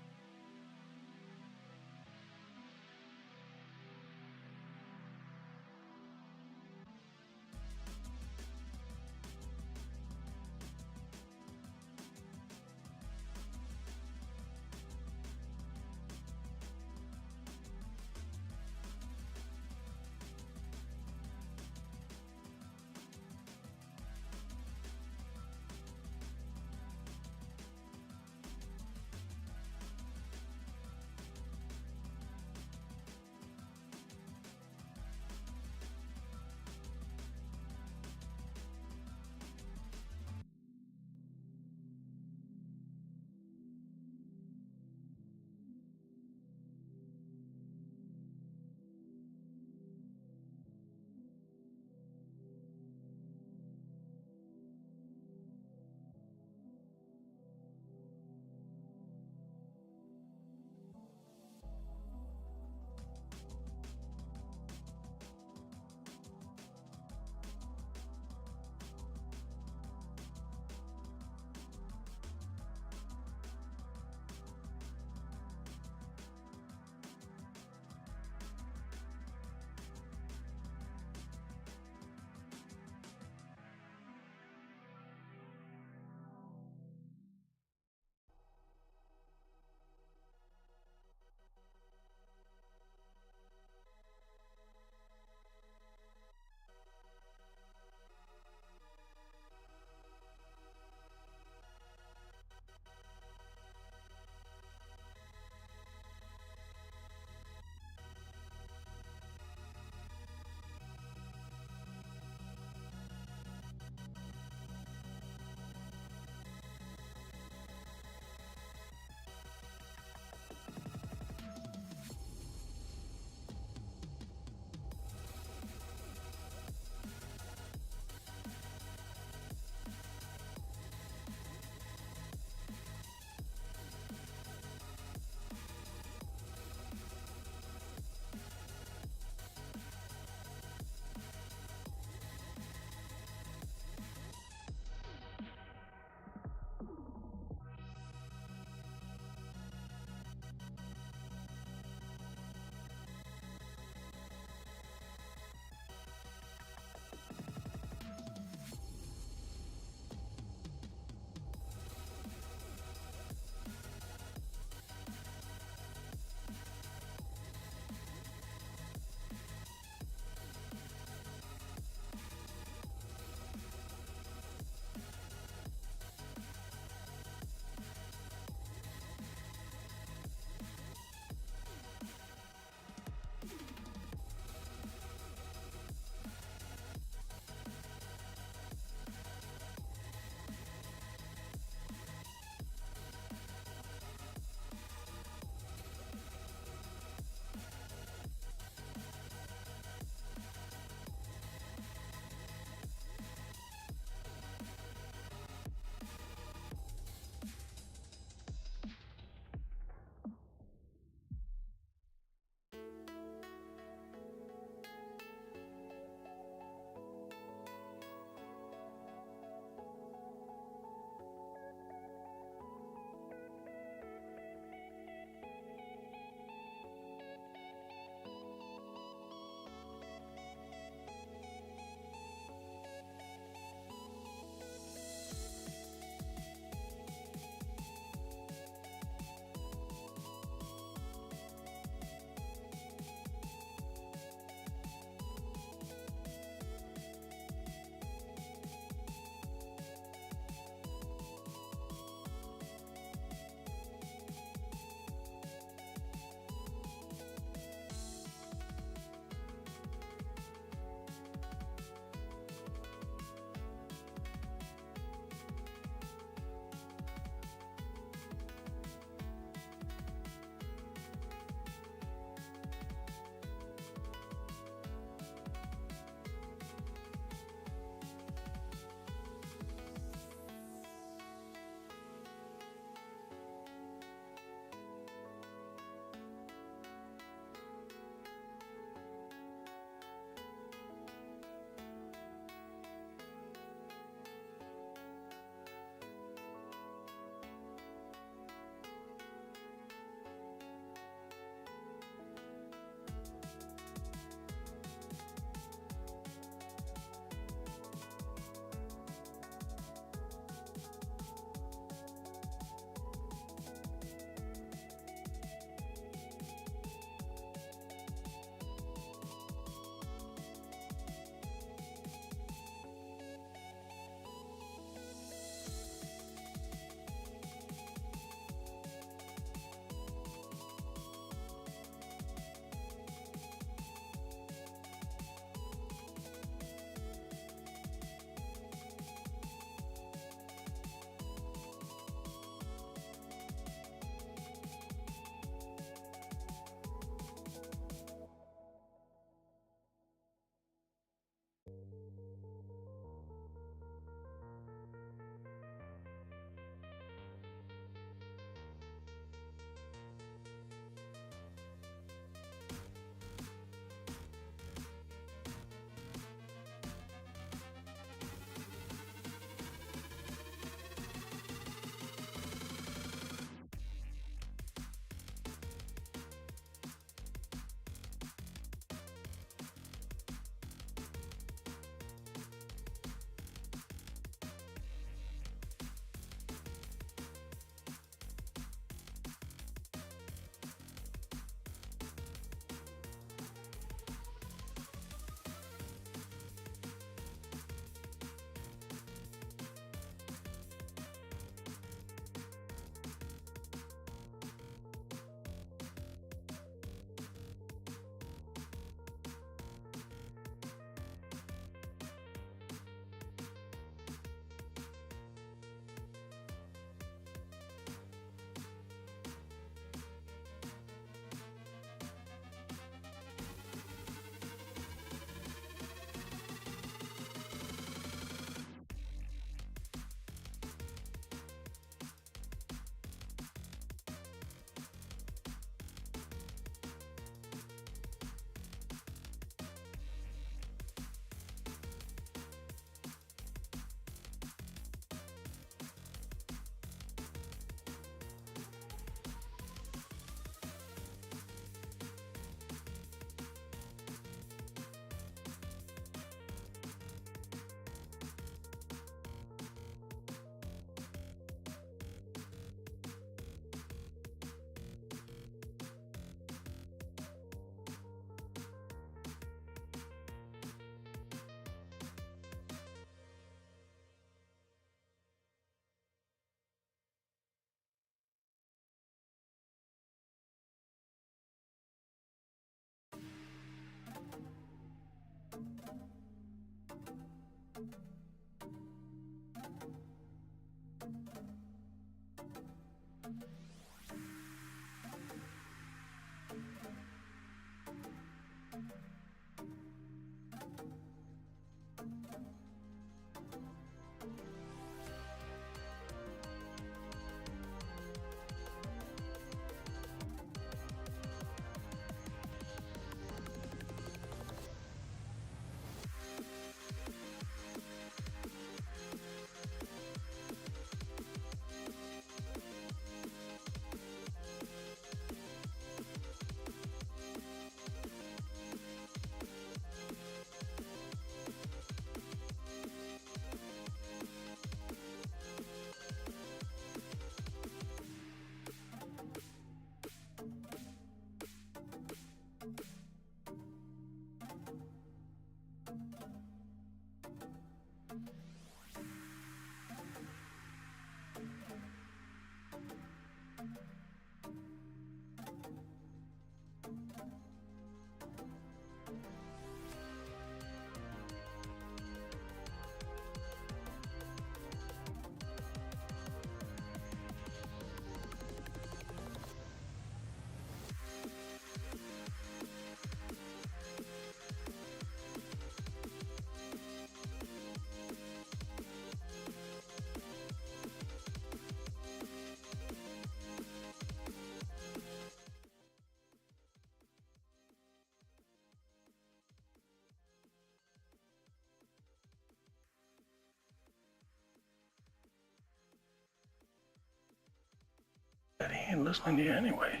He ain't listening to you anyway.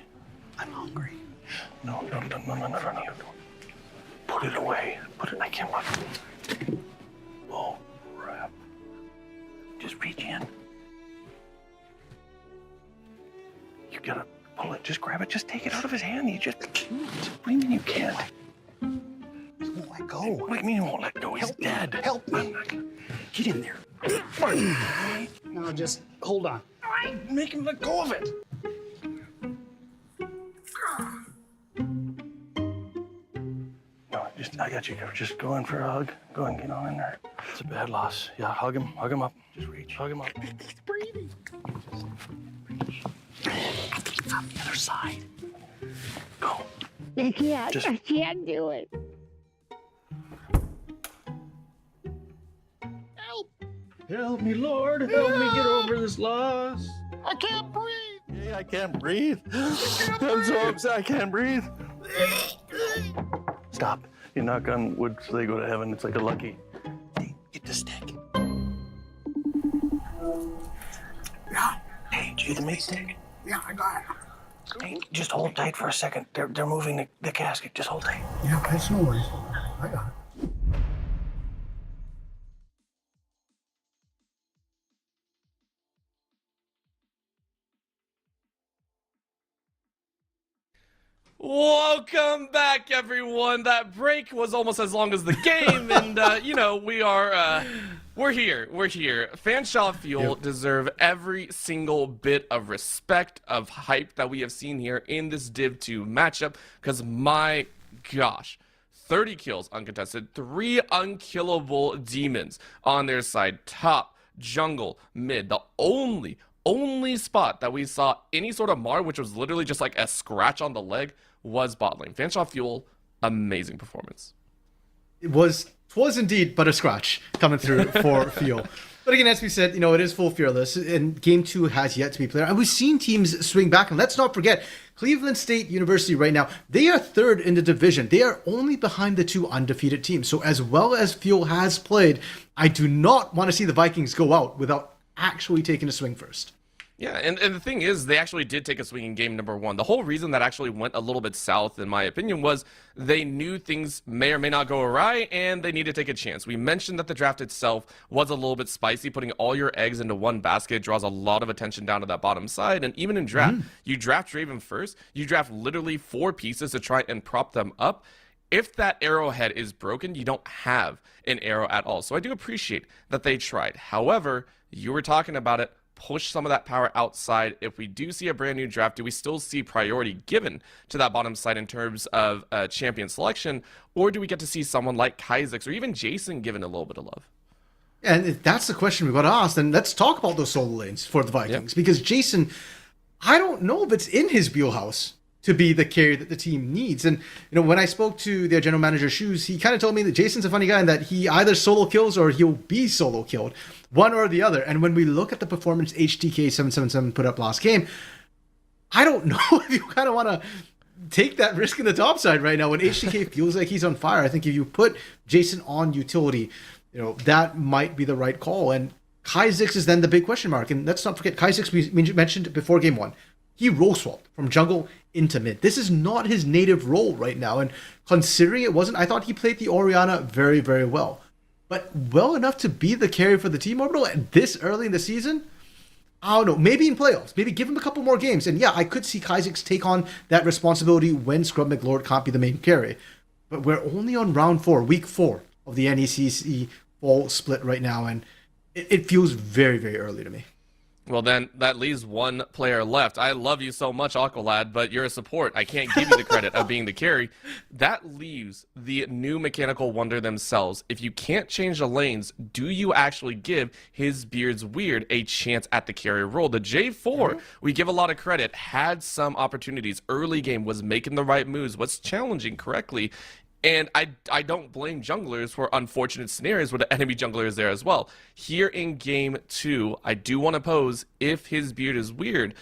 I'm hungry. No, not in front of you. Put it away. Put it. I can't watch it. Oh, crap. Just reach in. You gotta pull it. Just grab it. Just take it out of his hand. You just. What do you mean you can't? He won't let go. What do you mean he won't let go? He's dead. Help me. Get in there. Now just hold on. Make him let go of it. No, I got you covered. Just go in for a hug. Go and get on in there. It's a bad loss. Yeah, hug him up. Just reach. Hug him up. He's breathing. I think it's on the other side. Go. I can't. Just- I can't do it. Help me, Lord. Help me get over this loss. I can't breathe. Yeah, I can't breathe. I'm so upset. I can't breathe. Stop. You knock on wood so they go to heaven. It's like a lucky. Hey, get the stick. Hey, did you get the meat stick? Yeah, I got it. Hey, just hold tight for a second. They're moving the casket. Just hold tight. Yeah, that's no worries. I got it. Welcome back, everyone. That break was almost as long as the game, and we're here. We're here. Fanshawe Fuel deserve every single bit of respect, of hype that we have seen here in this Div 2 matchup. Because my gosh, 30 kills uncontested, 3 unkillable demons on their side, top, jungle, mid. The only spot that we saw any sort of mar, which was literally just like a scratch on the leg, was bot lane. Fanshawe Fuel, amazing performance. It was indeed but a scratch coming through for Fuel. But again, as we said, it is full fearless, and Game 2 has yet to be played. And we've seen teams swing back, and let's not forget, Cleveland State University right now, they are third in the division. They are only behind the 2 undefeated teams. So as well as Fuel has played, I do not want to see the Vikings go out without actually taking a swing first. Yeah, and the thing is, they actually did take a swing in game number 1. The whole reason that actually went a little bit south, in my opinion, was they knew things may or may not go awry, and they needed to take a chance. We mentioned that the draft itself was a little bit spicy. Putting all your eggs into one basket draws a lot of attention down to that bottom side, and even in draft, you draft Draven first, you draft literally 4 pieces to try and prop them up. If that arrowhead is broken, you don't have an arrow at all. So I do appreciate that they tried. However, you were talking about it, push some of that power outside. If we do see a brand new draft, do we still see priority given to that bottom side in terms of champion selection? Or do we get to see someone like Kha'Zix or even Jason given a little bit of love? And if that's the question we got to ask, then let's talk about those solo lanes for the Vikings. Because Jason, I don't know if it's in his wheelhouse to be the carry that the team needs. And when I spoke to their general manager Shoes, he kind of told me that Jason's a funny guy and that he either solo kills or he'll be solo killed, one or the other. And when we look at the performance HTK 777 put up last game, I don't know if you kind of want to take that risk in the top side right now when HTK feels like he's on fire. I think if you put Jason on utility, that might be the right call. And Kha'Zix is then the big question mark. And let's not forget, Kha'Zix, we mentioned before game one, he role swapped from jungle into mid. This is not his native role right now. And considering it wasn't, I thought he played the Orianna very, very well. But well enough to be the carry for the team, Orbital, this early in the season? I don't know. Maybe in playoffs. Maybe give him a couple more games. And yeah, I could see Kha'Zix take on that responsibility when Scrub McLord can't be the main carry. But we're only on round 4, week 4 of the NECC fall split right now. And it feels very, very early to me. Well, then that leaves one player left. I love you so much, Aqualad, but you're a support. I can't give you the credit of being the carry. That leaves the new mechanical wonder themselves. If you can't change the lanes, do you actually give his Beard's Weird a chance at the carry role? The J4, we give a lot of credit, had some opportunities. Early game, was making the right moves, was challenging correctly. And I don't blame junglers for unfortunate scenarios where the enemy jungler is there as well. Here in game 2, I do want to pose if his Beard is weird,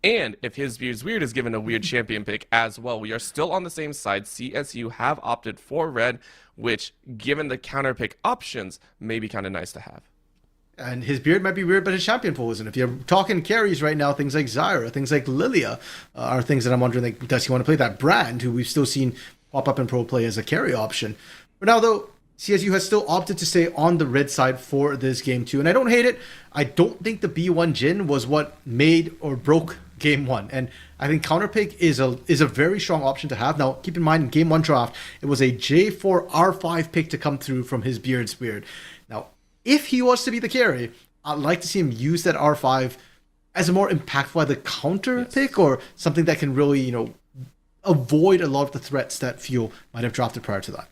and if his Beard's Weird is given a weird champion pick as well. We are still on the same side. CSU have opted for red, which, given the counter pick options, may be kind of nice to have. And his Beard might be weird, but his champion pool isn't. If you're talking carries right now, things like Zyra, things like Lilia are things that I'm wondering, like, does he want to play that Brand, who we've still seen pop up in pro play as a carry option. For now, though, CSU has still opted to stay on the red side for this game 2, and I don't hate it. I don't think the B1 Jhin was what made or broke game 1, and I think counter pick is a very strong option to have. Now, keep in mind, in game 1 draft, it was a J4 R5 pick to come through from his Beard's Weird. Now, if he was to be the carry, I'd like to see him use that R5 as a more impactful either counter pick or something that can really, avoid a lot of the threats that Fuel might have drafted prior to that.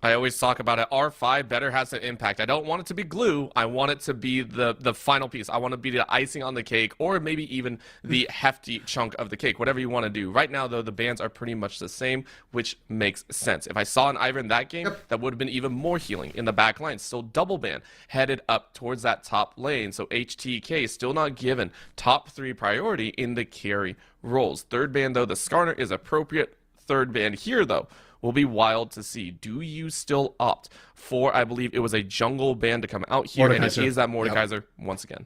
I always talk about it. R5 better has an impact. I don't want it to be glue. I want it to be the final piece. I want to be the icing on the cake, or maybe even the hefty chunk of the cake, whatever you want to do. Right now, though, the bans are pretty much the same, which makes sense. If I saw an Ivern in that game, that would have been even more healing in the back line. Still double ban, headed up towards that top lane. So HTK still not given top 3 priority in the carry roles. Third ban, though, the Skarner is appropriate. Third ban here, though, will be wild to see. Do you still opt for, I believe it was a jungle ban to come out here, and it is that Mordekaiser once again?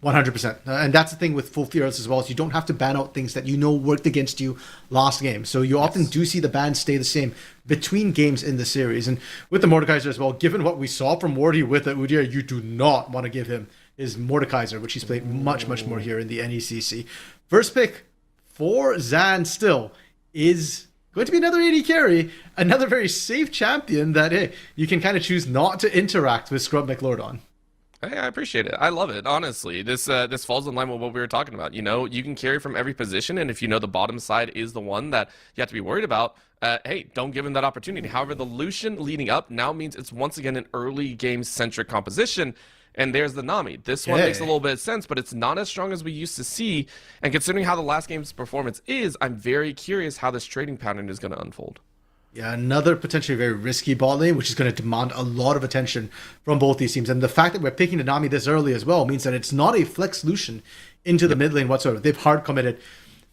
100%. And that's the thing with full Fearless as well, is you don't have to ban out things that worked against you last game. So you often do see the bans stay the same between games in the series. And with the Mordekaiser as well, given what we saw from Wardy with the Udyr, you do not want to give him his Mordekaiser, which he's played much, much more here in the NECC. First pick for Zan still is going to be another AD carry, another very safe champion that, hey, you can kind of choose not to interact with Scrub McLord on. Hey, I appreciate it. I love it, honestly. This falls in line with what we were talking about. You can carry from every position, and if you know the bottom side is the one that you have to be worried about, hey, don't give him that opportunity. However, the Lucian leading up now means it's once again an early game-centric composition, and there's the Nami. This one makes a little bit of sense, but it's not as strong as we used to see, and considering how the last game's performance is, I'm very curious how this trading pattern is going to unfold. Yeah, another potentially very risky bot lane, which is going to demand a lot of attention from both these teams. And the fact that we're picking the Nami this early as well means that it's not a flex Lucian into the mid lane whatsoever. They've hard committed.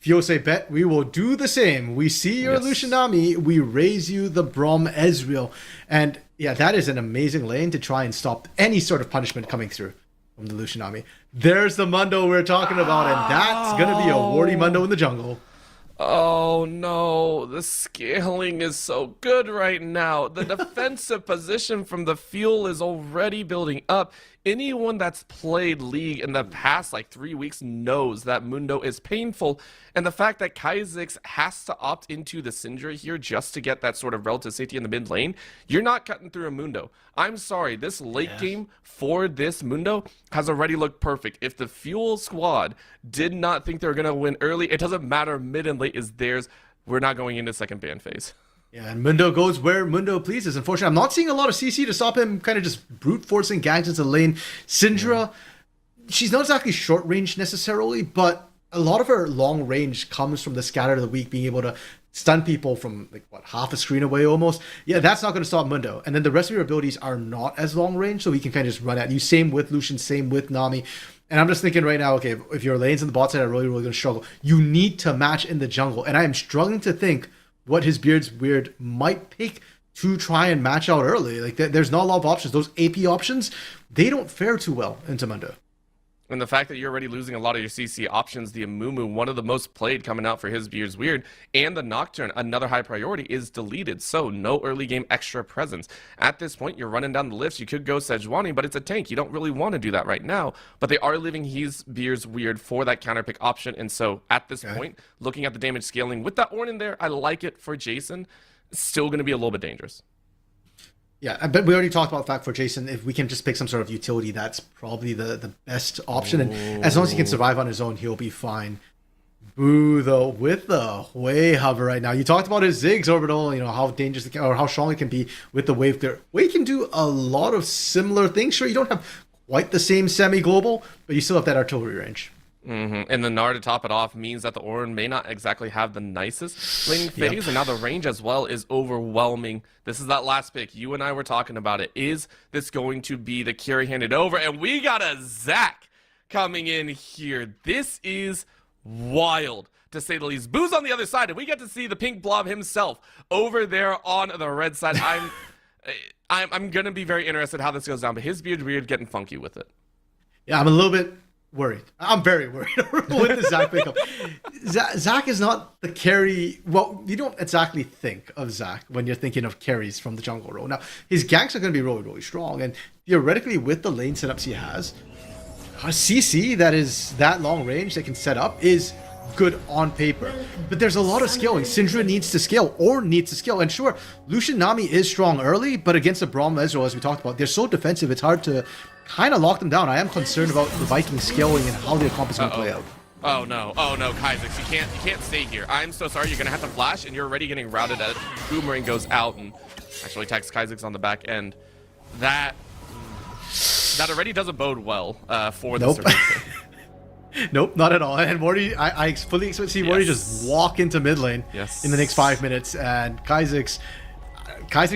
Fiose bet we will do the same. We see your Lucian Nami, we raise you the Braum Ezreal. And yeah, that is an amazing lane to try and stop any sort of punishment coming through from the Lucian Nami. There's the Mundo we're talking about, and that's going to be a wardy Mundo in the jungle. Oh no, the scaling is so good right now. The defensive position from the Fuel is already building up. Anyone that's played League in the past 3 weeks knows that Mundo is painful, and the fact that Kha'Zix has to opt into the Syndra here just to get that sort of relative safety in the mid lane, you're not cutting through a Mundo. I'm sorry, this late game for this Mundo has already looked perfect. If the Fuel squad did not think they were going to win early, it doesn't matter, mid and late is theirs. We're not going into second ban phase. Yeah, and Mundo goes where Mundo pleases. Unfortunately, I'm not seeing a lot of CC to stop him kind of just brute forcing gangs into the lane. Syndra, she's not exactly short range necessarily, but a lot of her long range comes from the scatter of the weak, being able to stun people from like what, half a screen away almost. Yeah, that's not going to stop Mundo. And then the rest of your abilities are not as long range, so he can kind of just run at you. Same with Lucian, same with Nami. And I'm just thinking right now, okay, if your lanes in the bot side are really, really going to struggle, you need to match in the jungle. And I am struggling to think what his Beard's Weird might pick to try and match out early. Like, there's not a lot of options. Those AP options, they don't fare too well into Mundo. And the fact that you're already losing a lot of your CC options, the Amumu, one of the most played coming out for his Beard's Weird, and the Nocturne, another high priority, is deleted. So no early game extra presence. At this point, you're running down the lifts. You could go Sejuani, but it's a tank. You don't really want to do that right now. But they are leaving his Beard's Weird for that counterpick option. And so at this point, looking at the damage scaling with that Ornn in there, I like it for Jason. Still going to be a little bit dangerous. Yeah, but we already talked about the fact for Jason, if we can just pick some sort of utility, that's probably the best option. And as long as he can survive on his own, he'll be fine. Boo, though, with the Wei hover right now. You talked about his Ziggs orbital, you know, how dangerous it can, or how strong it can be with the wave clear. Wei can do a lot of similar things. Sure, you don't have quite the same semi-global, but you still have that artillery range. And the Gnar to top it off means that the Ornn may not exactly have the nicest laning phase, and now the range as well is overwhelming. This is that last pick. You and I were talking about it. Is this going to be the carry handed over? And we got a Zac coming in here. This is wild, to say the least. Boo's on the other side, and we get to see the pink blob himself over there on the red side. I'm going to be very interested how this goes down, but his Beard's Weird getting funky with it. Yeah, I'm a little bit worried. I'm very worried with the Zac pickup. Zac is not the carry. Well, you don't exactly think of Zac when you're thinking of carries from the jungle role. Now, his ganks are going to be really, really strong. And theoretically, with the lane setups he has, a CC that is that long range that can set up is good on paper. But there's a lot of scaling. Syndra needs to scale, or needs to scale. And sure, Lucian Nami is strong early, but against the Braum Ezreal, as we talked about, they're so defensive, it's hard to kind of lock them down. I am concerned about the Vikings scaling and how their comp is going to play out. Oh no, Kha'Zix, you can't stay here. I'm so sorry, you're gonna have to flash, and you're already getting routed as Boomerang goes out and actually attacks Kha'Zix on the back end. That already doesn't bode well for the Survivor. Nope, not at all. And Morty, I fully expect to see Morty just walk into mid lane in the next 5 minutes, and Kha'Zix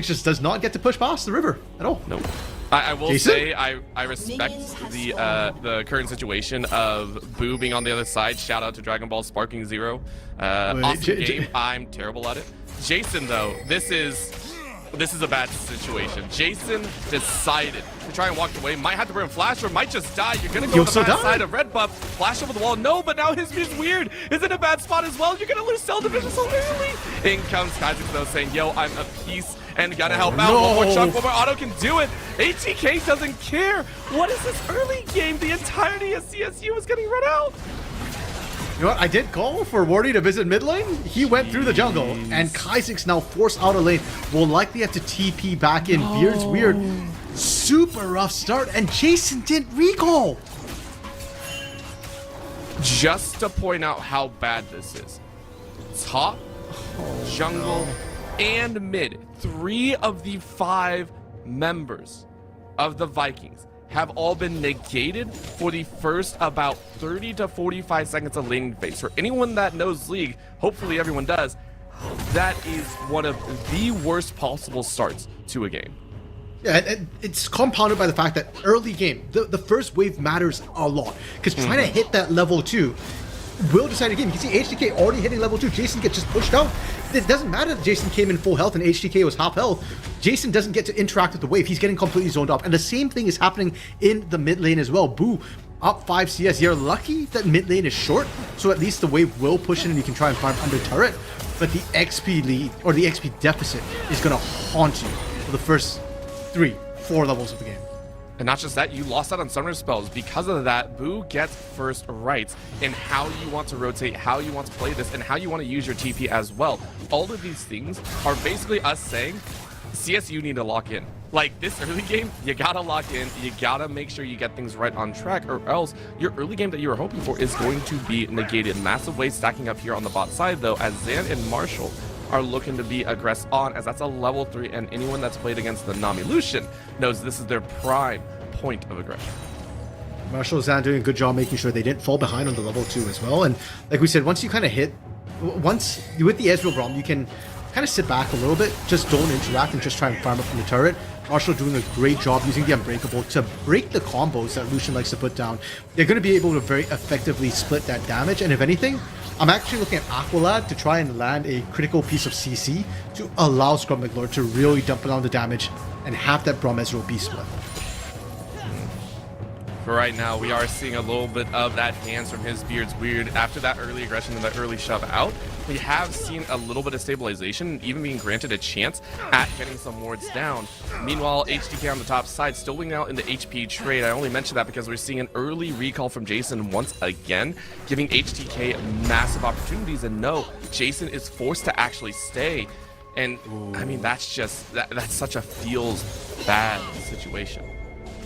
just does not get to push past the river at all. Nope. I will Jason? say I respect the current situation of Boo being on the other side. Shout out to Dragon Ball Sparking Zero. Awesome game. I'm terrible at it. Jason, though, this is a bad situation. Jason decided to try and walk away. Might have to bring Flash or might just die. You're gonna go to the bad side of red buff. Flash over the wall. No, but now his is weird. Is in a bad spot as well. You're gonna lose cell division so early. In comes Kha'Zix though, saying, "Yo, I'm a piece." And gotta help out. One more chunk, one more auto can do it. HTK doesn't care. What is this early game? The entirety of CSU is getting run out. You know what? I did call for Wardy to visit mid lane. He went through the jungle, and Kha'Zix now forced out of lane. Will likely have to TP back in. Beard's Weird. Super rough start, and Jason didn't recall. Just to point out how bad this is. Top, jungle, and mid. 3 of the 5 members of the Vikings have all been negated for the first about 30 to 45 seconds of laning phase. For anyone that knows League, hopefully everyone does, that is one of the worst possible starts to a game. Yeah, and it's compounded by the fact that early game, the first wave matters a lot. Because trying to hit that level 2 will decide a game. You can see HTK already hitting level 2. Jason gets just pushed out. It doesn't matter that Jason came in full health and HTK was half health. Jason doesn't get to interact with the wave. He's getting completely zoned up. And the same thing is happening in the mid lane as well. Boo, up 5 CS. You're lucky that mid lane is short, so at least the wave will push in and you can try and farm under turret. But the XP lead, or the XP deficit, is going to haunt you for the first 3-4 levels of the game. And not just that, you lost out on summoner spells. Because of that, Boo gets first rights in how you want to rotate, how you want to play this, and how you want to use your TP as well. All of these things are basically us saying, CSU need to lock in. Like, this early game, you gotta lock in, you gotta make sure you get things right on track, or else your early game that you were hoping for is going to be negated. Massive waves stacking up here on the bot side, though, as Zan and Marshall are looking to be aggressive on, as that's a level 3, and anyone that's played against the Nami Lucian knows this is their prime point of aggression. Marshall Zan doing a good job making sure they didn't fall behind on the level 2 as well. And like we said, once you kind of hit, once you with the Ezreal Braum, you can kind of sit back a little bit, just don't interact and just try and farm up from the turret. Marshall doing a great job using the Unbreakable to break the combos that Lucian likes to put down. They're going to be able to very effectively split that damage, and if anything, I'm actually looking at Aqualad to try and land a critical piece of CC to allow Scrub McLord to really dump down the damage and have that Braum Ezreal be split. For right now, we are seeing a little bit of that hands from his Beard's Weird. After that early aggression and that early shove out, we have seen a little bit of stabilization, even being granted a chance at getting some wards down. Meanwhile, HDK on the top side still winning out in the HP trade. I only mention that because we're seeing an early recall from Jason once again, giving HDK massive opportunities. And no, Jason is forced to actually stay. And I mean, that's just, that's such a feels bad situation.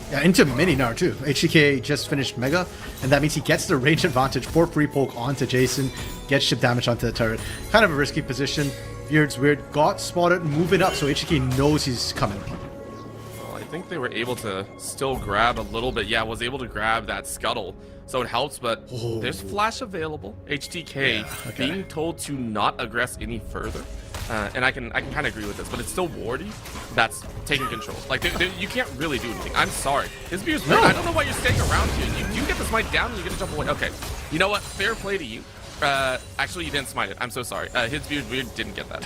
Yeah, into mini now too. HDK just finished Mega, and that means he gets the range advantage for free poke onto Jason, gets ship damage onto the turret. Kind of a risky position. Beard's Weird got spotted moving up, so HDK knows he's coming. Well, I think they were able to still grab a little bit. Yeah, was able to grab that scuttle, so it helps, but there's flash available. HDK being told to not aggress any further. And I can kind of agree with this, but it's still Wardy that's taking control. Like, you can't really do anything. I'm sorry. His Beard's weird. I don't know why you're staying around here. You get the smite down and you're going to jump away. Okay. You know what? Fair play to you. Actually, you didn't smite it. I'm so sorry. His Beard's weird didn't get that.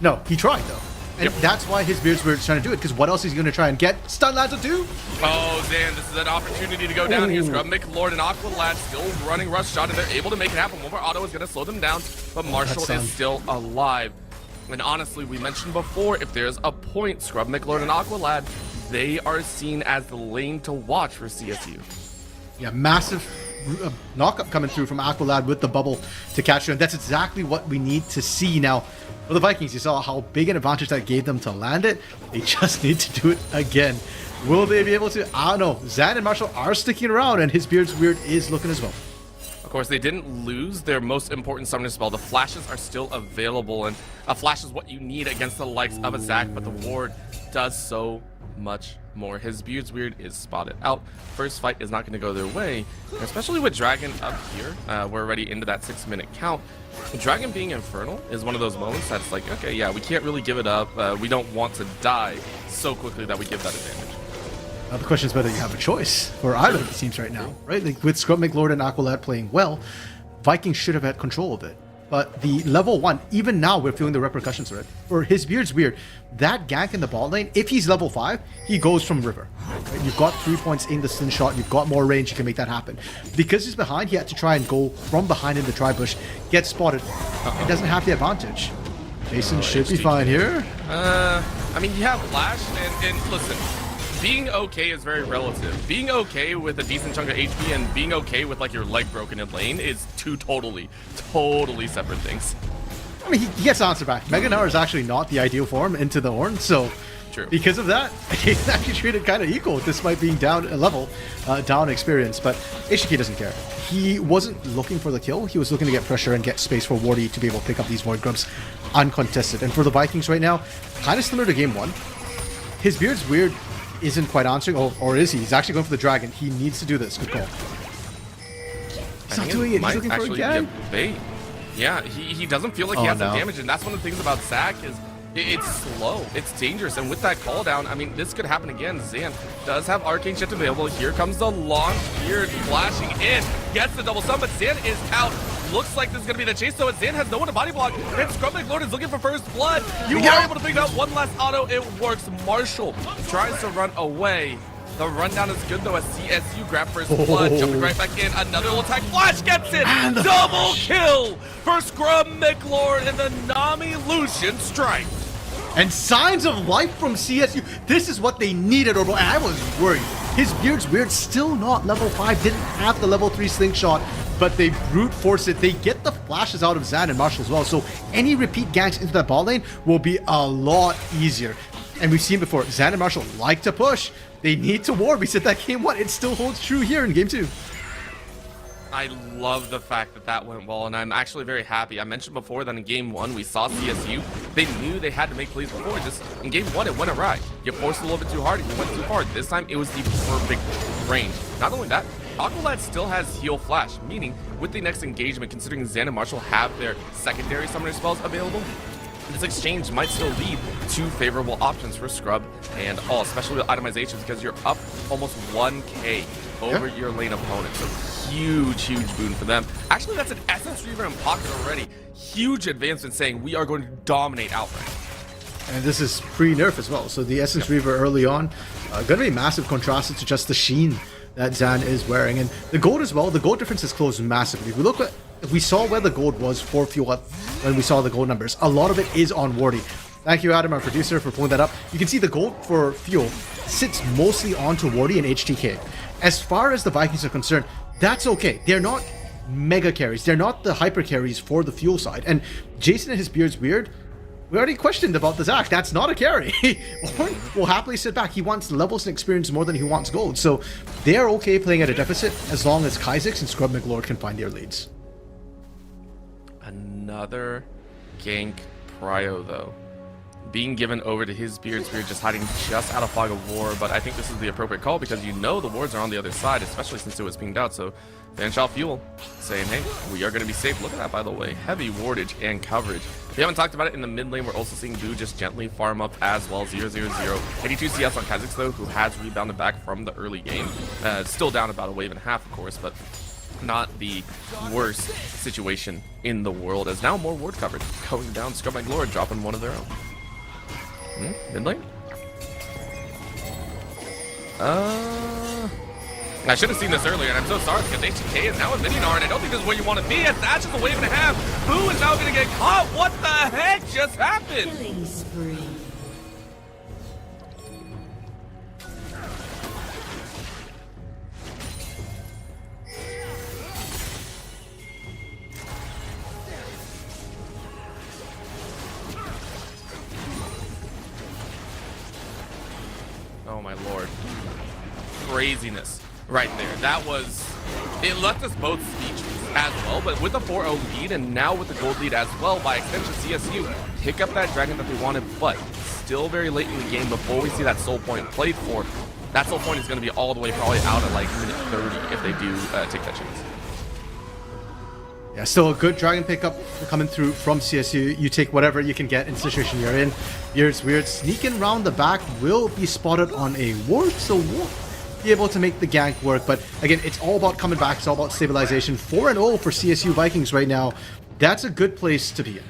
No, he tried, though. And that's why his Beard's Weird is trying to do it, because what else is he going to try and get? Stun Lad to do? Oh, Zan, this is an opportunity to go down here. Scrub McLord and Aqualad still running rush shot, and they're able to make it happen. One more auto is going to slow them down, but Marshall is still alive. And honestly, we mentioned before, if there's a point, Scrub McLord and Aqualad, they are seen as the lane to watch for CSU. Yeah, massive knock-up coming through from Aqualad with the bubble to catch her, and that's exactly what we need to see now. For the Vikings, you saw how big an advantage that gave them to land it. They just need to do it again. Will they be able to? I don't know. Zan and Marshall are sticking around, and his Beard's Weird is looking as well. Of course, they didn't lose their most important summoner spell. The flashes are still available, and a flash is what you need against the likes of a Zac, but the ward does so much more. His Beard's Weird is spotted out. First fight is not going to go their way, especially with Dragon up here. We're already into that 6-minute count. Dragon being Infernal is one of those moments that's like, okay, yeah, we can't really give it up. We don't want to die so quickly that we give that advantage. Now the question is whether you have a choice for either of the teams right now, right? Like with Scrub McLord and Aqualad playing well, Vikings should have had control of it. But the level 1, even now we're feeling the repercussions of it. For his Beard's Weird, that gank in the bot lane, if he's level 5, he goes from River. Right? You've got 3 points in the slingshot, you've got more range, you can make that happen. Because he's behind, he had to try and go from behind in the tri-bush, get spotted. He doesn't have the advantage. Jason should be fine here. I mean, you have Flash, and listen, being okay is very relative. Being okay with a decent chunk of HP and being okay with like your leg broken in lane is two totally separate things. I mean, he gets answer back. Mega Gnar is actually not the ideal form into the Ornn, so True. Because of that, he's actually treated kind of equal, despite being down a level, down experience. But HDK doesn't care. He wasn't looking for the kill. He was looking to get pressure and get space for Wardy to be able to pick up these Void Grubs uncontested. And for the Vikings right now, kind of similar to game 1. His Beard's Weird isn't quite answering, or is he? He's actually going for the dragon. He needs to do this. Good call. He's not doing it. He's looking for a gag. Yeah, he doesn't feel like he has some damage, and that's one of the things about Zac is it's slow, it's dangerous, and with that call down, I mean, this could happen again. Zan does have Arcane Shift available. Here comes the launch, Beard flashing in, gets the double stun, but Zan is out. Looks like this is going to be the chase, though, and Zan has no one to body block, and Scrub McLord is looking for first blood. You are able to pick up one last auto. It works. Marshall tries to run away. The rundown is good, though, as CSU grab first blood, jumping right back in. Another little attack. Flash gets it! Double kill for Scrub McLord and the Nami Lucian strike. And signs of life from CSU. This is what they needed, Orbo. And I was worried. His Beard's Weird, still not level 5, didn't have the level 3 slingshot, but they brute force it. They get the flashes out of Zan and Marshall as well, so any repeat ganks into that bot lane will be a lot easier. And we've seen before, Zan and Marshall like to push. They need to ward. We said that game 1. It still holds true here in game 2. I love the fact that that went well, and I'm actually very happy. I mentioned before that in Game 1, we saw CSU. They knew they had to make plays before. Just in Game 1, it went awry. You forced a little bit too hard, and you went too hard. This time, it was the perfect range. Not only that, Aqualad still has Heal Flash, meaning with the next engagement, considering Zan and Marshall have their secondary summoner spells available, this exchange might still lead to favorable options for Scrub and all, especially with itemizations, because you're up almost 1k over your lane opponent. So huge boon for them. Actually, that's an Essence Reaver in pocket already. Huge advancement saying we are going to dominate outright. And this is pre-nerf as well. So the Essence Reaver early on, going to be massive contrasted to just the sheen that Zan is wearing. And the gold as well, the gold difference has closed massively. If we saw where the gold was for Fuel when we saw the gold numbers, a lot of it is on Wardy. Thank you, Adam, our producer, for pulling that up. You can see the gold for Fuel sits mostly onto Wardy and HTK. As far as the Vikings are concerned, that's okay. They're not mega carries. They're not the hyper carries for the Fuel side. And Jason and his beard's weird. We already questioned about the Zac. That's not a carry. Ornn will happily sit back. He wants levels and experience more than he wants gold. So they're okay playing at a deficit as long as Kha'Zix and Scrub McLord can find their leads. Another gank prio, though. Being given over to his Beard's Beard, just hiding just out of Fog of War, but I think this is the appropriate call because you know the wards are on the other side, especially since it was pinged out. So Fanshot Fuel saying, hey, we are going to be safe. Look at that, by the way. Heavy wardage and coverage. We haven't talked about it in the mid lane. We're also seeing Boo just gently farm up as well. 0-0-0. 82 CS on Kha'Zix, though, who has rebounded back from the early game. Still down about a wave and a half, of course, but not the worst situation in the world, as now more ward coverage going down. Scrub and Glory dropping one of their own. Mid lane? I should have seen this earlier, and I'm so sorry because HTK is now a Mininar, and I don't think this is where you want to be. As that's just a wave and a half. Boo is now going to get caught. What the heck just happened? Killing spree. Oh my lord. Craziness right there. That was... It left us both speechless as well, but with the 4-0 lead and now with the gold lead as well, by extension CSU pick up that dragon that they wanted, but still very late in the game before we see that soul point played for. That soul point is going to be all the way probably out at like minute 30 if they do take that chance. Yeah, still a good dragon pickup coming through from CSU. You take whatever you can get in the situation you're in. Beard's Weird sneaking around the back will be spotted on a ward, so won't be able to make the gank work. But again, it's all about coming back. It's all about stabilization. 4-0 for CSU Vikings right now. That's a good place to be in.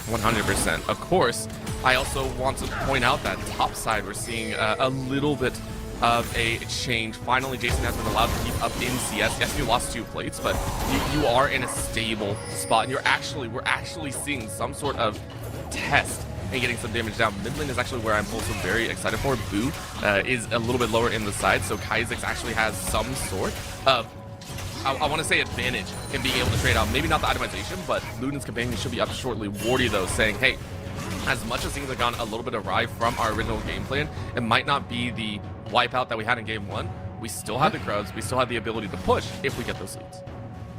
100%. Of course, I also want to point out that top side we're seeing a little bit of a change. Finally, Jason has been allowed to keep up in CS. Yes, you lost 2 plates, but you are in a stable spot, and we're actually seeing some sort of test and getting some damage down. Mid lane is actually where I'm also very excited for. Boo is a little bit lower in the side, so Kha'Zix actually has some sort of I want to say advantage in being able to trade out. Maybe not the itemization, but Luden's companion should be up shortly. Wardy, though, saying, hey, as much as things have gone a little bit awry from our original game plan, it might not be the wipeout that we had in game 1. We still have the crowds. We still have the ability to push if we get those leads.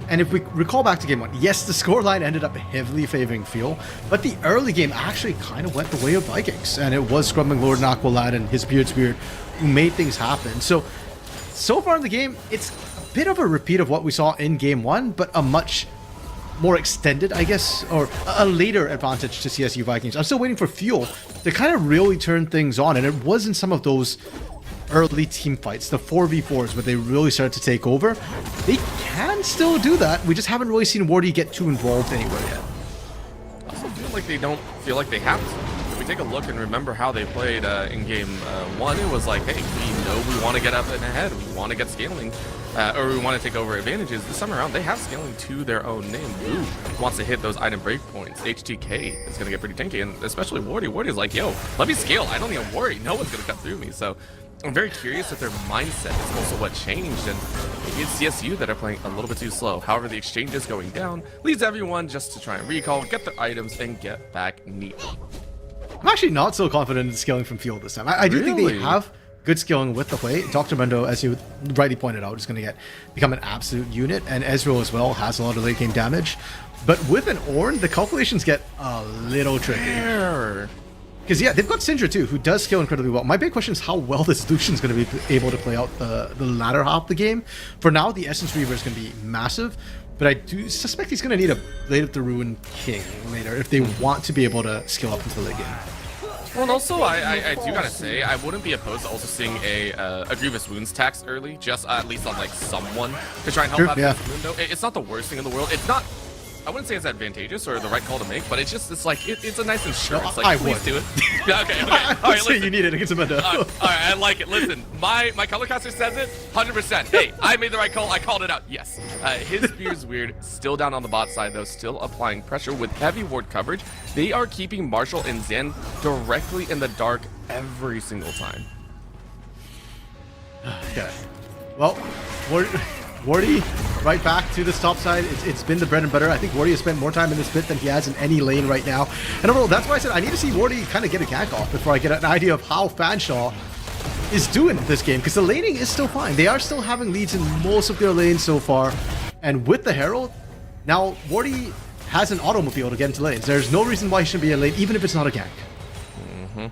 And if we recall back to game 1, yes, the scoreline ended up heavily favoring Fuel, but the early game actually kind of went the way of Vikings, and it was Scrub McLord and Aqualad and his Beard's Beard who made things happen. So far in the game, it's a bit of a repeat of what we saw in game 1, but a much more extended, I guess, or a later advantage to CSU Vikings. I'm still waiting for Fuel to kind of really turn things on, and it was in some of those early team fights, the 4v4s, where they really started to take over. They can still do that. We just haven't really seen Wardy get too involved anywhere yet. I also feel like they don't feel like they have to. If we take a look and remember how they played in game 1, it was like, hey, we know we want to get up and ahead. We want to get scaling. Or we want to take over advantages. This time around, they have scaling to their own name. Boo wants to hit those item breakpoints. HTK is going to get pretty tanky, and especially Wardy. Wardy's like, yo, let me scale. I don't even worry. No one's going to cut through me. So I'm very curious if their mindset is also what changed, and maybe it's CSU that are playing a little bit too slow. However, the exchange is going down, leaves everyone just to try and recall, get their items, and get back neatly. I'm actually not so confident in scaling from Fuel this time. I do think they have good skilling with the Hui. Dr. Mundo, as you rightly pointed out, is going to become an absolute unit, and Ezreal as well has a lot of late game damage. But with an Ornn, the calculations get a little tricky. Because, yeah, they've got Syndra, too, who does scale incredibly well. My big question is how well this Lucian's going to be able to play out the latter half of the game. For now, the Essence Reaver is going to be massive, but I do suspect he's going to need a Blade of the Ruin King later if they want to be able to scale up into the late game. Well, and also, I do gotta say, I wouldn't be opposed to also seeing a Grievous Wounds tax early, just at least on, like, someone to try and help out this Mundo. It's not the worst thing in the world. It's not... I wouldn't say it's advantageous or the right call to make, but it's like it's a nice insurance. Like, please do it. Okay. All right, listen. You need it against a Mundo. All right, I like it. Listen, my colorcaster says it 100%. Hey, I made the right call. I called it out. Yes. His Beard's Weird still down on the bot side though, still applying pressure with heavy ward coverage. They are keeping Marshall and Zen directly in the dark every single time. Okay. Well, Wardy right back to this top side. It's been the bread and butter. I think Wardy has spent more time in this pit than he has in any lane right now. And overall, that's why I said I need to see Wardy kind of get a gank off before I get an idea of how Fanshawe is doing this game. Because the laning is still fine. They are still having leads in most of their lanes so far. And with the Herald, now Wardy has an automobile to get into lanes. There's no reason why he shouldn't be in lane, even if it's not a gank.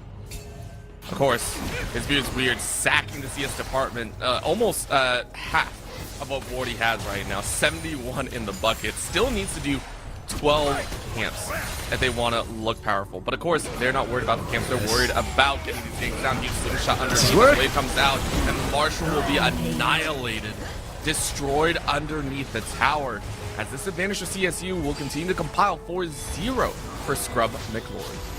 Of course, his Beard's Weird sacking the CS department almost half of what Wardy has right now. 71 in the bucket. Still needs to do 12 camps if they want to look powerful. But of course, they're not worried about the camps. They're worried about getting these things down. Huge slingshot underneath. The wave comes out, and Marshall will be annihilated, destroyed underneath the tower. As this advantage for CSU will continue to compile 4-0 for Scrub McLaurin.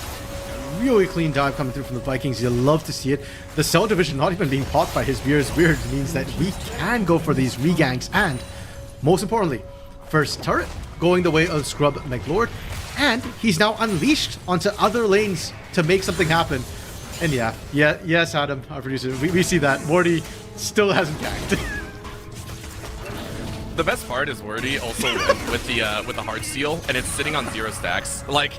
Really clean dive coming through from the Vikings. You'll love to see it. The cell division not even being popped by his Beard's Weird means that we can go for these reganks, and most importantly, first turret going the way of Scrub McLaurin, and he's now unleashed onto other lanes to make something happen. And yes, Adam, our producer, we see that Wardy still hasn't ganked. The best part is Wordy also went with the hard steal, and it's sitting on 0 stacks. Like,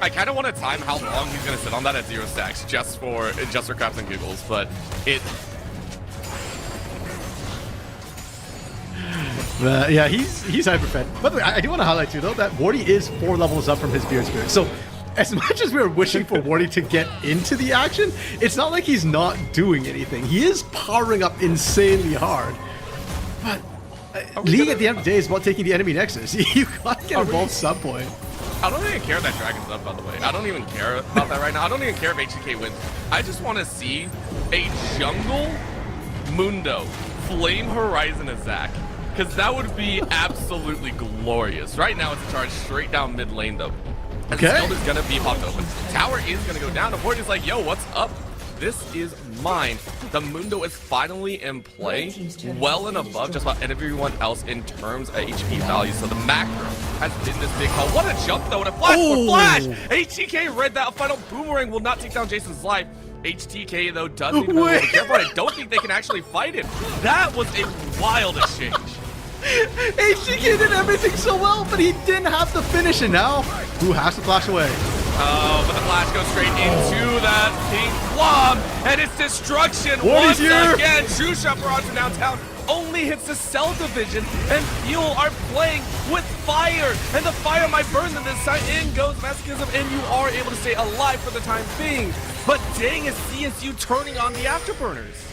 I kind of want to time how long he's gonna sit on that at 0 stacks, just for craps and giggles. But it. Yeah, he's hyper-fed. By the way, I do want to highlight too though that Wardy is 4 levels up from his Beard's Weird. So as much as we're wishing for Wardy to get into the action, it's not like he's not doing anything. He is powering up insanely hard. But League at the end of the day is about taking the enemy nexus. You gotta get involved some point. I don't even care that Dragon's up, by the way. I don't even care about that right now. I don't even care if HTK wins. I just want to see a jungle Mundo flame Horizon as Zac, because that would be absolutely glorious. Right now, it's a charge straight down mid lane, though. And the Skeld is going to be popped open. Tower is going to go down. The board is like, yo, what's up? This is mine. The Mundo is finally in play, well and above just about everyone else in terms of HP value. So the macro has been this big call. What a jump though, and a flash for Flash! HTK read that. A final boomerang will not take down Jason's life. HTK though does need to be a little careful. I don't think they can actually fight it. That was a wild exchange. HTK did everything so well, but he didn't have the finish, and now who has to flash away? Oh, but the flash goes straight into that pink blob, and it's destruction once again. True Shot Barrage from downtown only hits the cell division, and Fuel are playing with fire, and the fire might burn them this time. In goes Masochism, and you are able to stay alive for the time being. But dang, is CSU turning on the afterburners.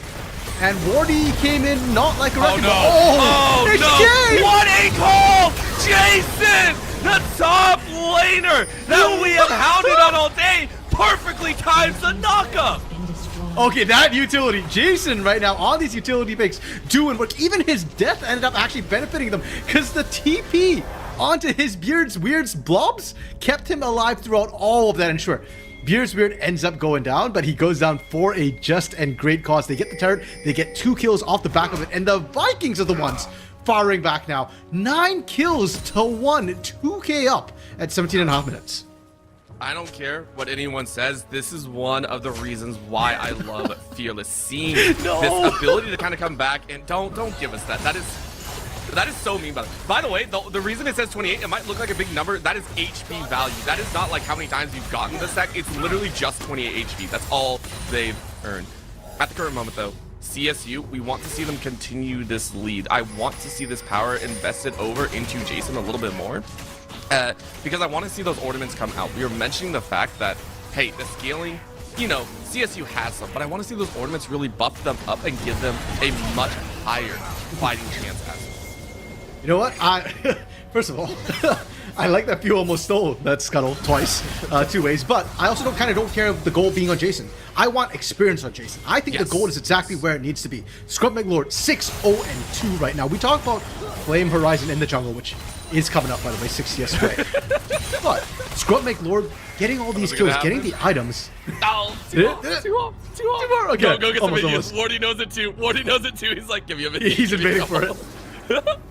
And Wardy came in not like a wrecking ball. Oh no! What a call! Jason, the top laner that we have hounded on all day, perfectly times the knockup. Okay, that utility. Jason right now on these utility picks doing what even his death ended up actually benefiting them, because the TP onto his Beard's Weird's blobs kept him alive throughout all of that. And sure, Beard's Weird ends up going down, but he goes down for a just and great cause. They get the turret, they get 2 kills off the back of it, and the Vikings are the ones firing back now. 9 kills to 1, 2K up at 17.5 minutes. I don't care what anyone says. This is one of the reasons why I love Fearless. Seeing this ability to kind of come back, and don't give us that. That is so mean. By the way, the reason it says 28, it might look like a big number. That is HP value. That is not like how many times you've gotten the stack. It's literally just 28 HP. That's all they've earned. At the current moment, though, CSU, we want to see them continue this lead. I want to see this power invested over into Jason a little bit more. Because I want to see those ornaments come out. We were mentioning the fact that, hey, the scaling, you know, CSU has some, but I want to see those ornaments really buff them up and give them a much higher fighting chance as well. You know what? First of all, I like that Fuel almost stole that scuttle twice, 2 ways, but I also don't care of the gold being on Jason. I want experience on Jason. I think the gold is exactly where it needs to be. Scrub McLord 6-0-2 right now. We talk about Flame Horizon in the jungle, which is coming up, by the way, 6 CS away. But Scrub McLord getting all these kills, getting the items. Oh, two off. Okay. Go get the videos. Wardy knows it too. Wardy knows it too. He's like, give me a video. He's invading for it.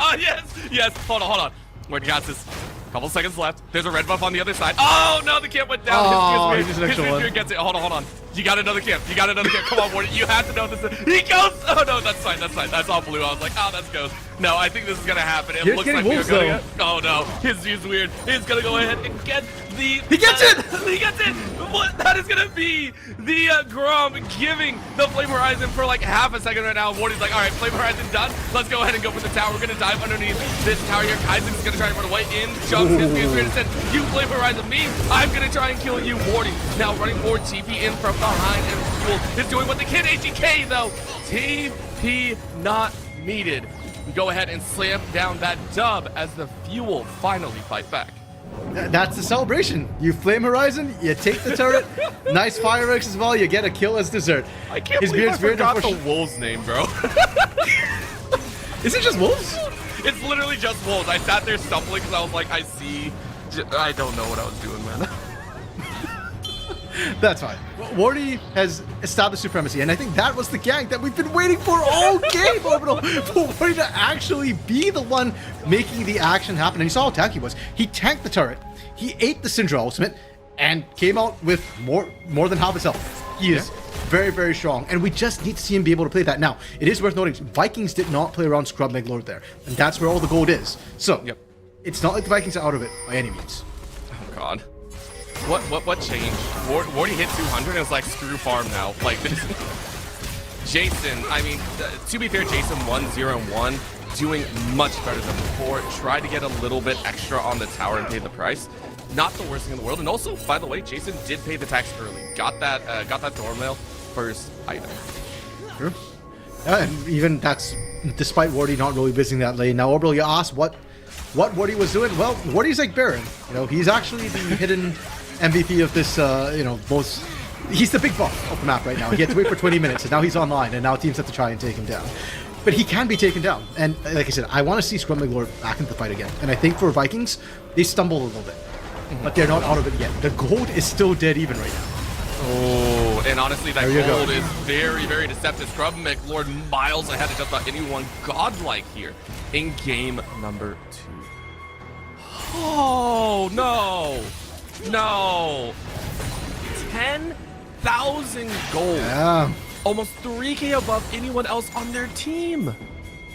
Oh, yes. Hold on. Wardy got this. Couple seconds left. There's a red buff on the other side. Oh, no, the camp went down. Oh, his just an extra one. gets it. Hold on. You got another camp. Come on, Wardy. You have to know this. He goes. Oh, no, that's fine. That's all blue. I was like, oh, that's ghost. No, I think this is going to happen. It Here's looks like wolves, we're going to get... Oh, no. His view's weird. He's going to go ahead and get the... He gets it! He gets it! What? That is going to be the Grom giving the Flame Horizon for like half a second right now. Wardy's like, all right, Flame Horizon done. Let's go ahead and go for the tower. We're going to dive underneath this tower here. Kaizen's going to try to run away in. Jumps his Fuse and said, you Flame Horizon me. I'm going to try and kill you, Wardy. Now running forward, TP in from behind, and Fuel is doing what they can. AGK, though. TP not needed. We go ahead and slam down that dub as the Fuel finally fight back. That's the celebration. You Flame Horizon, you take the turret, nice fireworks as well, you get a kill as dessert. I can't believe I forgot the Wolves name, bro. Is it just Wolves? It's literally just Wolves. I sat there stumbling because I was like, I don't know what I was doing, man. That's fine. Wardy has established supremacy, and I think that was the gank that we've been waiting for all game, Orbital, for Wardy to actually be the one making the action happen. And you saw how tanky he was. He tanked the turret, he ate the Syndra ultimate, and came out with more than half his health. He is very, very strong, and we just need to see him be able to play that. Now, it is worth noting, Vikings did not play around Scrub Megalord there, and that's where all the gold is. So, it's not like the Vikings are out of it by any means. Oh, God. What changed? Wardy hit 200 and it's like, screw farm now. Like, this. Jason, I mean, to be fair, Jason 1-0-1, doing much better than before. Tried to get a little bit extra on the tower and pay the price. Not the worst thing in the world. And also, by the way, Jason did pay the tax early. Got that Thornmail first item. Sure. Yeah, and even that's despite Wardy not really visiting that lane. Now, Orbital, you asked what Wardy was doing. Well, Wardy's like Baron. You know, he's actually the hidden MVP of this, he's the big boss of the map right now. He had to wait for 20 minutes, and now he's online, and now teams have to try and take him down. But he can be taken down. And like I said, I want to see Scrum McLord back into the fight again. And I think for Vikings, they stumbled a little bit. But they're not out of it yet. The gold is still dead even right now. Oh, and honestly, that gold is very, very deceptive. Scrub McLord miles ahead of just about anyone godlike here in game number 2. Oh, no. No. 10,000 gold. Yeah. Almost 3K above anyone else on their team.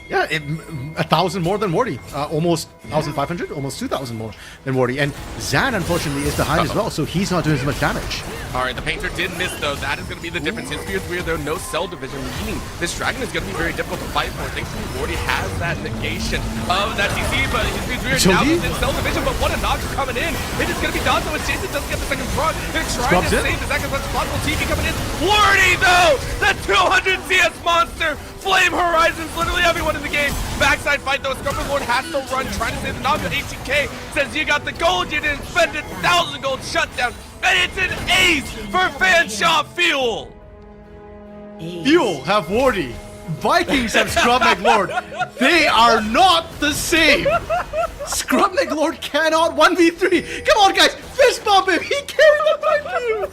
Yeah, 1,000 more than Wardy. Almost 1,500, almost 2,000 more than Wardy. And Zan, unfortunately, is behind as well, so he's not doing as much damage. All right, the Painter did miss, though. That is going to be the difference. His Spear's weird, though. No cell division, meaning this Dragon is going to be very difficult to fight for. Thankfully, Wardy has that negation of that TC, but his Spear's weird now is in cell division, but what a knock coming in. It is going to be done, so as Jason doesn't get the second front. They're trying to save the second front. Possible TP coming in. Wardy, though! The 200 CS monster! Flame Horizons, literally everyone in the game. Backside fight though, Scrubber Lord has to run, trying to save the Naga. 18K says you got the gold, you didn't spend it. 1,000 gold shutdown, and it's an ace for Fanshop Fuel. Fuel have Wardy. Vikings have Scrub McLord. They are not the same. Scrub McLord cannot 1v3. Come on, guys, fist bump him. He carried the fight for you.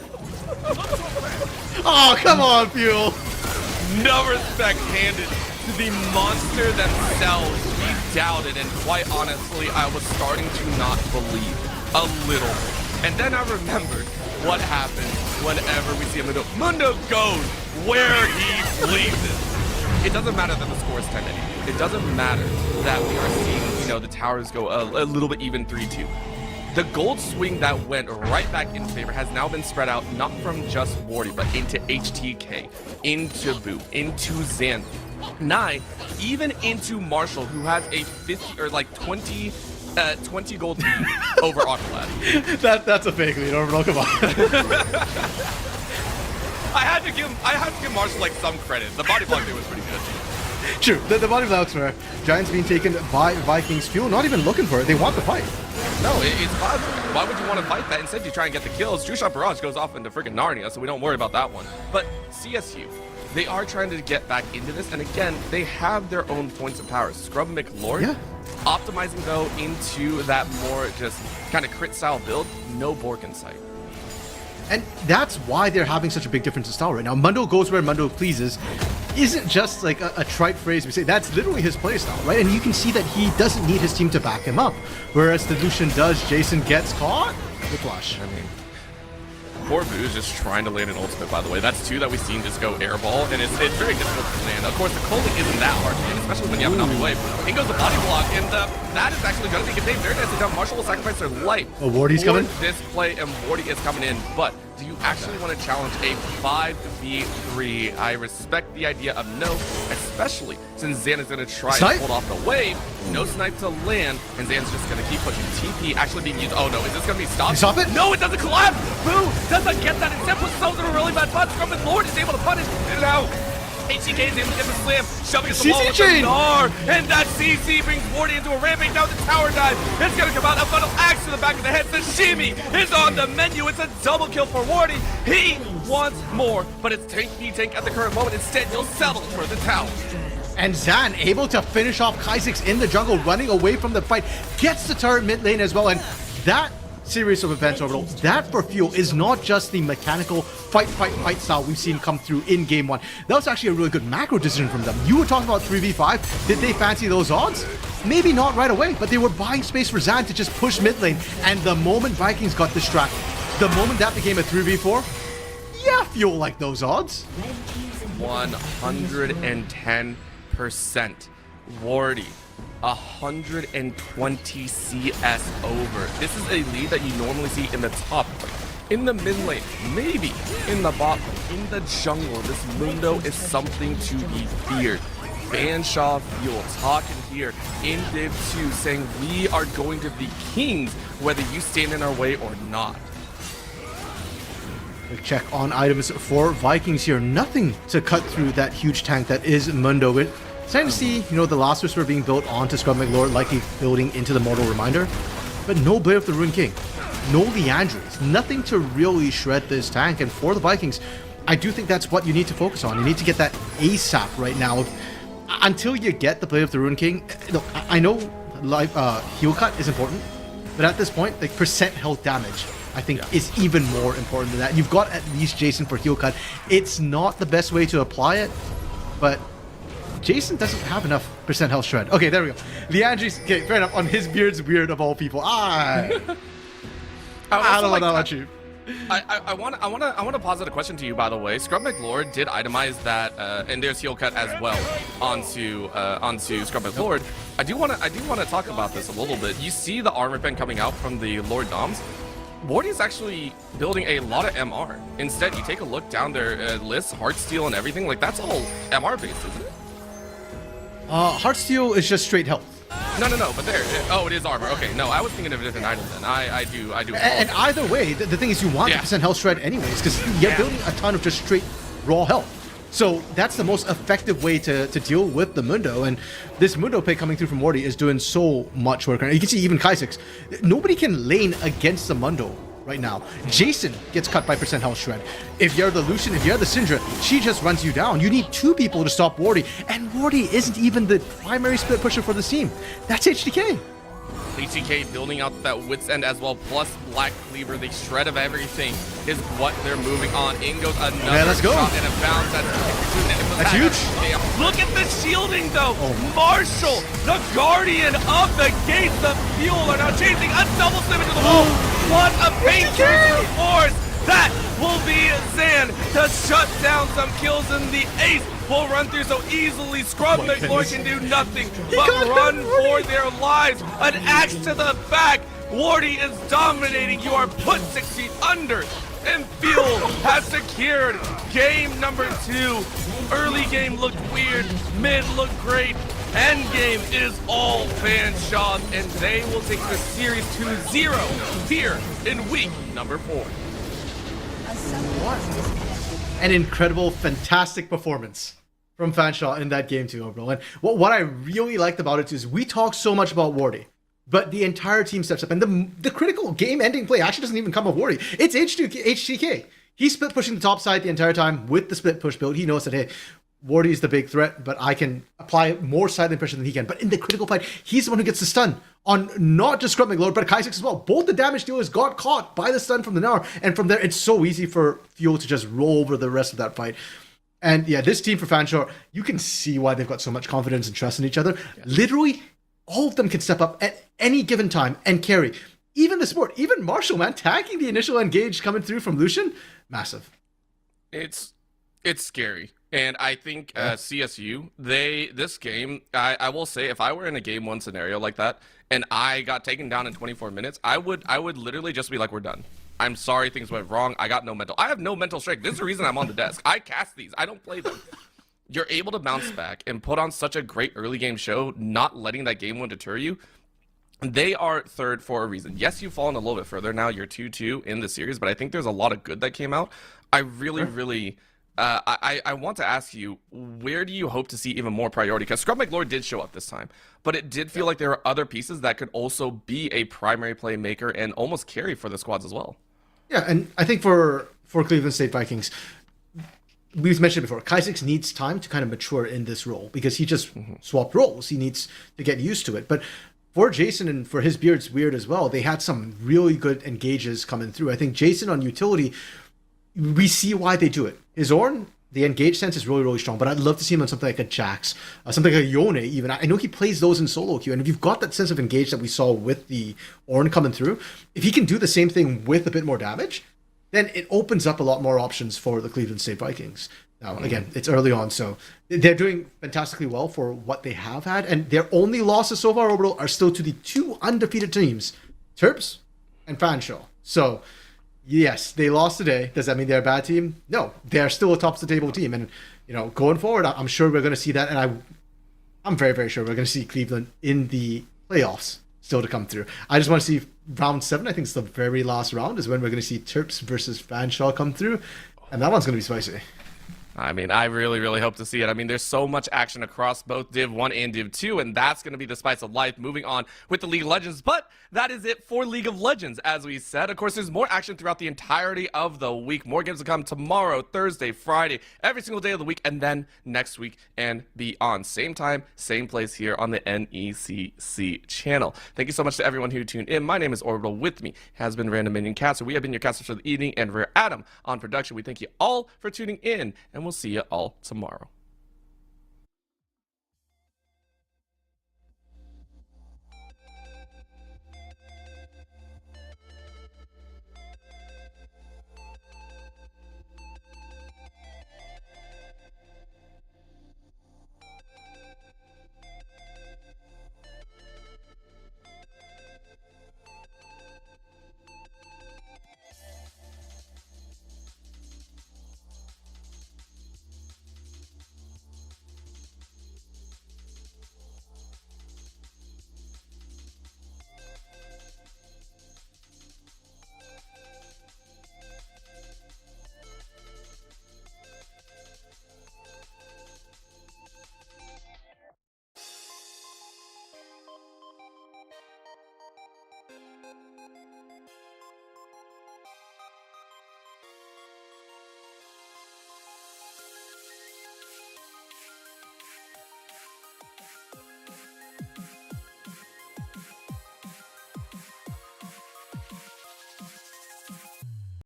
Oh, come on, Fuel. No respect handed to the monster themselves. We doubted, and quite honestly, I was starting to not believe a little. And then I remembered what happens whenever we see Mundo. Mundo goes where he pleases. It doesn't matter that the score is 10 anymore. It doesn't matter that we are seeing, the towers go a little bit even 3-2. The gold swing that went right back in favor has now been spread out, not from just Wardy, but into HTK, into Boo, into Zan, Nye, even into Marshall, who has a 50 or like 20 gold lead over Aqualad. That's a fake lead, overall. Come on. I had to give Marshall like some credit. The body block there was pretty good. True, the body blocks were Giants being taken by Vikings. Fuel not even looking for it. They want the fight. No, it's possible. Why would you want to fight that? Instead, you try and get the kills. True Shot Barrage goes off into freaking Narnia, so we don't worry about that one. But CSU, they are trying to get back into this, and again, they have their own points of power. Scrub McLord, optimizing though into that more just kind of crit style build. No Bork in sight. And that's why they're having such a big difference in style right now. Mundo goes where Mundo pleases isn't just like a trite phrase we say. That's literally his playstyle, right? And you can see that he doesn't need his team to back him up. Whereas the Lucian does, Jason gets caught. Whiplash. I mean, poor Boo is just trying to land an ultimate, by the way. That's two that we've seen just go airball, and it's very difficult to land. Of course, the culling isn't that hard to land, especially when you have an Navi wave. In goes the body block, and that is actually going to be contained very nicely down. Marshall will sacrifice their life. Oh, Wardy's coming? This play, and Wardy is coming in, but do you actually want to challenge a 5v3? I respect the idea of no, especially since Zan is going to try to hold off the wave. No snipe to land, and Zan's just going to keep pushing. TP actually being used. Oh no, is this going to be stopped? Stop it? No, it doesn't collapse. Boo doesn't get that. Instead puts himself in a really bad spot. Scrum Lord is able to punish it out. HCK is able to get the slam, shoving at the wall with the Gnar, and that CC brings Wardy into a rampage down the tower dive. It's gonna come out, a bundle axe to the back of the head. Sashimi is on the menu. It's a double kill for Wardy. He wants more, but it's tank v tank at the current moment. Instead, you'll settle for the tower. And Zan able to finish off Kha'Zix in the jungle, running away from the fight, gets the turret mid lane as well, and that series of events overall, that for Fuel is not just the mechanical fight style we've seen come through in game one. That was actually a really good macro decision from them. You were talking about 3v5. Did they fancy those odds? Maybe not right away, but they were buying space for Zan to just push mid lane, and the moment Vikings got distracted, the moment that became a 3v4, yeah, Fuel like those odds. 110%. Wardy, 120 CS over. This is a lead that you normally see in the top lane, in the mid lane, maybe in the bot lane, in the jungle. This Mundo is something to be feared. Fanshaw Fuel talking here in Div 2 saying we are going to be kings whether you stand in our way or not. Quick check on items for Vikings here. Nothing to cut through that huge tank that is Mundo. We're starting to see, the Last Whisper being built onto Scrub McLord, likely building into the Mortal Reminder. But no Blade of the Ruined King. No Leandries. Nothing to really shred this tank. And for the Vikings, I do think that's what you need to focus on. You need to get that ASAP right now. Until you get the Blade of the Ruined King, I know heal cut is important, but at this point, like percent health damage, I think is even more important than that. You've got at least Jason for heal cut. It's not the best way to apply it, but Jason doesn't have enough percent health shred. Okay, there we go. Leandri's, okay, fair enough. On his beard's weird of all people. I don't want to let you. I want to posit a question to you, by the way. Scrub McLord did itemize that, and there's heal cut as well onto Scrub McLord. I do want to talk about this a little bit. You see the armor pen coming out from the Lord Doms. Wardy is actually building a lot of MR. Instead, you take a look down their list, Heartsteel and everything. Like that's all MR based, isn't it? Heartsteel is just straight health. No, but there. Oh, it is armor. Okay, no, I was thinking of a different item then. I do. And either way, the thing is you want the percent health shred anyways, because you're building a ton of just straight raw health. So that's the most effective way to deal with the Mundo, and this Mundo pick coming through from Wardy is doing so much work. You can see even Kha'Zix. Nobody can lane against the Mundo right now. Jason gets cut by percent health shred. If you're the Lucian, if you're the Syndra, she just runs you down. You need two people to stop Wardy, and Wardy isn't even the primary split pusher for the team. That's HDK. HTK building out that wit's end as well, plus Black Cleaver, the shred of everything is what they're moving on. In goes another let's go. shot and a bounce. That's huge. Look at the shielding though. Marshall, the guardian of the gates, the Fuel are now chasing a double slam into the wall. What a painful force. That will be Zan to shut down some kills, and the ace will run through so easily. Scrub McLord can do nothing but run for their lives. An axe to the back. Wardy is dominating. You are put 16 under. And Fuel has secured game number 2. Early game looked weird. Mid looked great. End game is all Fanshawe, and they will take the series 2-0 here in week number 4. An incredible, fantastic performance from Fanshawe in that game too, overall. And what I really liked about it is we talk so much about Wardy, but the entire team steps up, and the critical game-ending play actually doesn't even come of Wardy. It's HTK. He's split pushing the top side the entire time with the split push build. He knows that, hey, Wardy is the big threat, but I can apply more silent pressure than he can. But in the critical fight, he's the one who gets the stun on not just Scrub McLeod, but Kaisix as well. Both the damage dealers got caught by the stun from the Gnar, and from there, it's so easy for Fuel to just roll over the rest of that fight. And yeah, this team for Fanshawe, you can see why they've got so much confidence and trust in each other. Yeah. Literally, all of them can step up at any given time and carry. Even the support, even Marshall, man, tagging the initial engage coming through from Lucian, massive. It's scary. And I think CSU, this game, I will say, if I were in a game 1 scenario like that and I got taken down in 24 minutes, I would literally just be like, we're done. I'm sorry things went wrong. I got no mental. I have no mental strength. This is the reason I'm on the desk. I cast these. I don't play them. You're able to bounce back and put on such a great early game show, not letting that game 1 deter you. They are third for a reason. Yes, you've fallen a little bit further now. You're 2-2 in the series, but I think there's a lot of good that came out. I really... I want to ask you, where do you hope to see even more priority? Because Scrub McLord did show up this time, but it did feel like there are other pieces that could also be a primary playmaker and almost carry for the squads as well. Yeah, and I think for Cleveland State Vikings, we've mentioned before, Kaisix needs time to kind of mature in this role because he just swapped roles. He needs to get used to it. But for Jason and for his Beard's Weird as well, they had some really good engages coming through. I think Jason on utility, we see why they do it. His Ornn, the engage sense is really, really strong, but I'd love to see him on something like a Jax, something like a Yone even. I know he plays those in solo queue, and if you've got that sense of engage that we saw with the Ornn coming through, if he can do the same thing with a bit more damage, then it opens up a lot more options for the Cleveland State Vikings. Now, again, it's early on, so they're doing fantastically well for what they have had, and their only losses so far, Orbital, are still to the 2 undefeated teams, Terps and Fanshawe. So, yes, they lost today. Does that mean they're a bad team? No, they're still a top-of-the-table team. And, going forward, I'm sure we're going to see that. And I'm very, very sure we're going to see Cleveland in the playoffs still to come through. I just want to see round 7. I think it's the very last round is when we're going to see Terps versus Fanshawe come through. And that one's going to be spicy. I mean, I really, really hope to see it. I mean, there's so much action across both Div 1 and Div 2, and that's going to be the spice of life moving on with the League of Legends. But that is it for League of Legends, as we said. Of course, there's more action throughout the entirety of the week. More games to come tomorrow, Thursday, Friday, every single day of the week, and then next week and beyond. Same time, same place here on the NECC channel. Thank you so much to everyone who tuned in. My name is Orbital. With me has been Random Minion Caster. We have been your casters for the evening, and Rare Adam on production. We thank you all for tuning in, and we'll see you all tomorrow.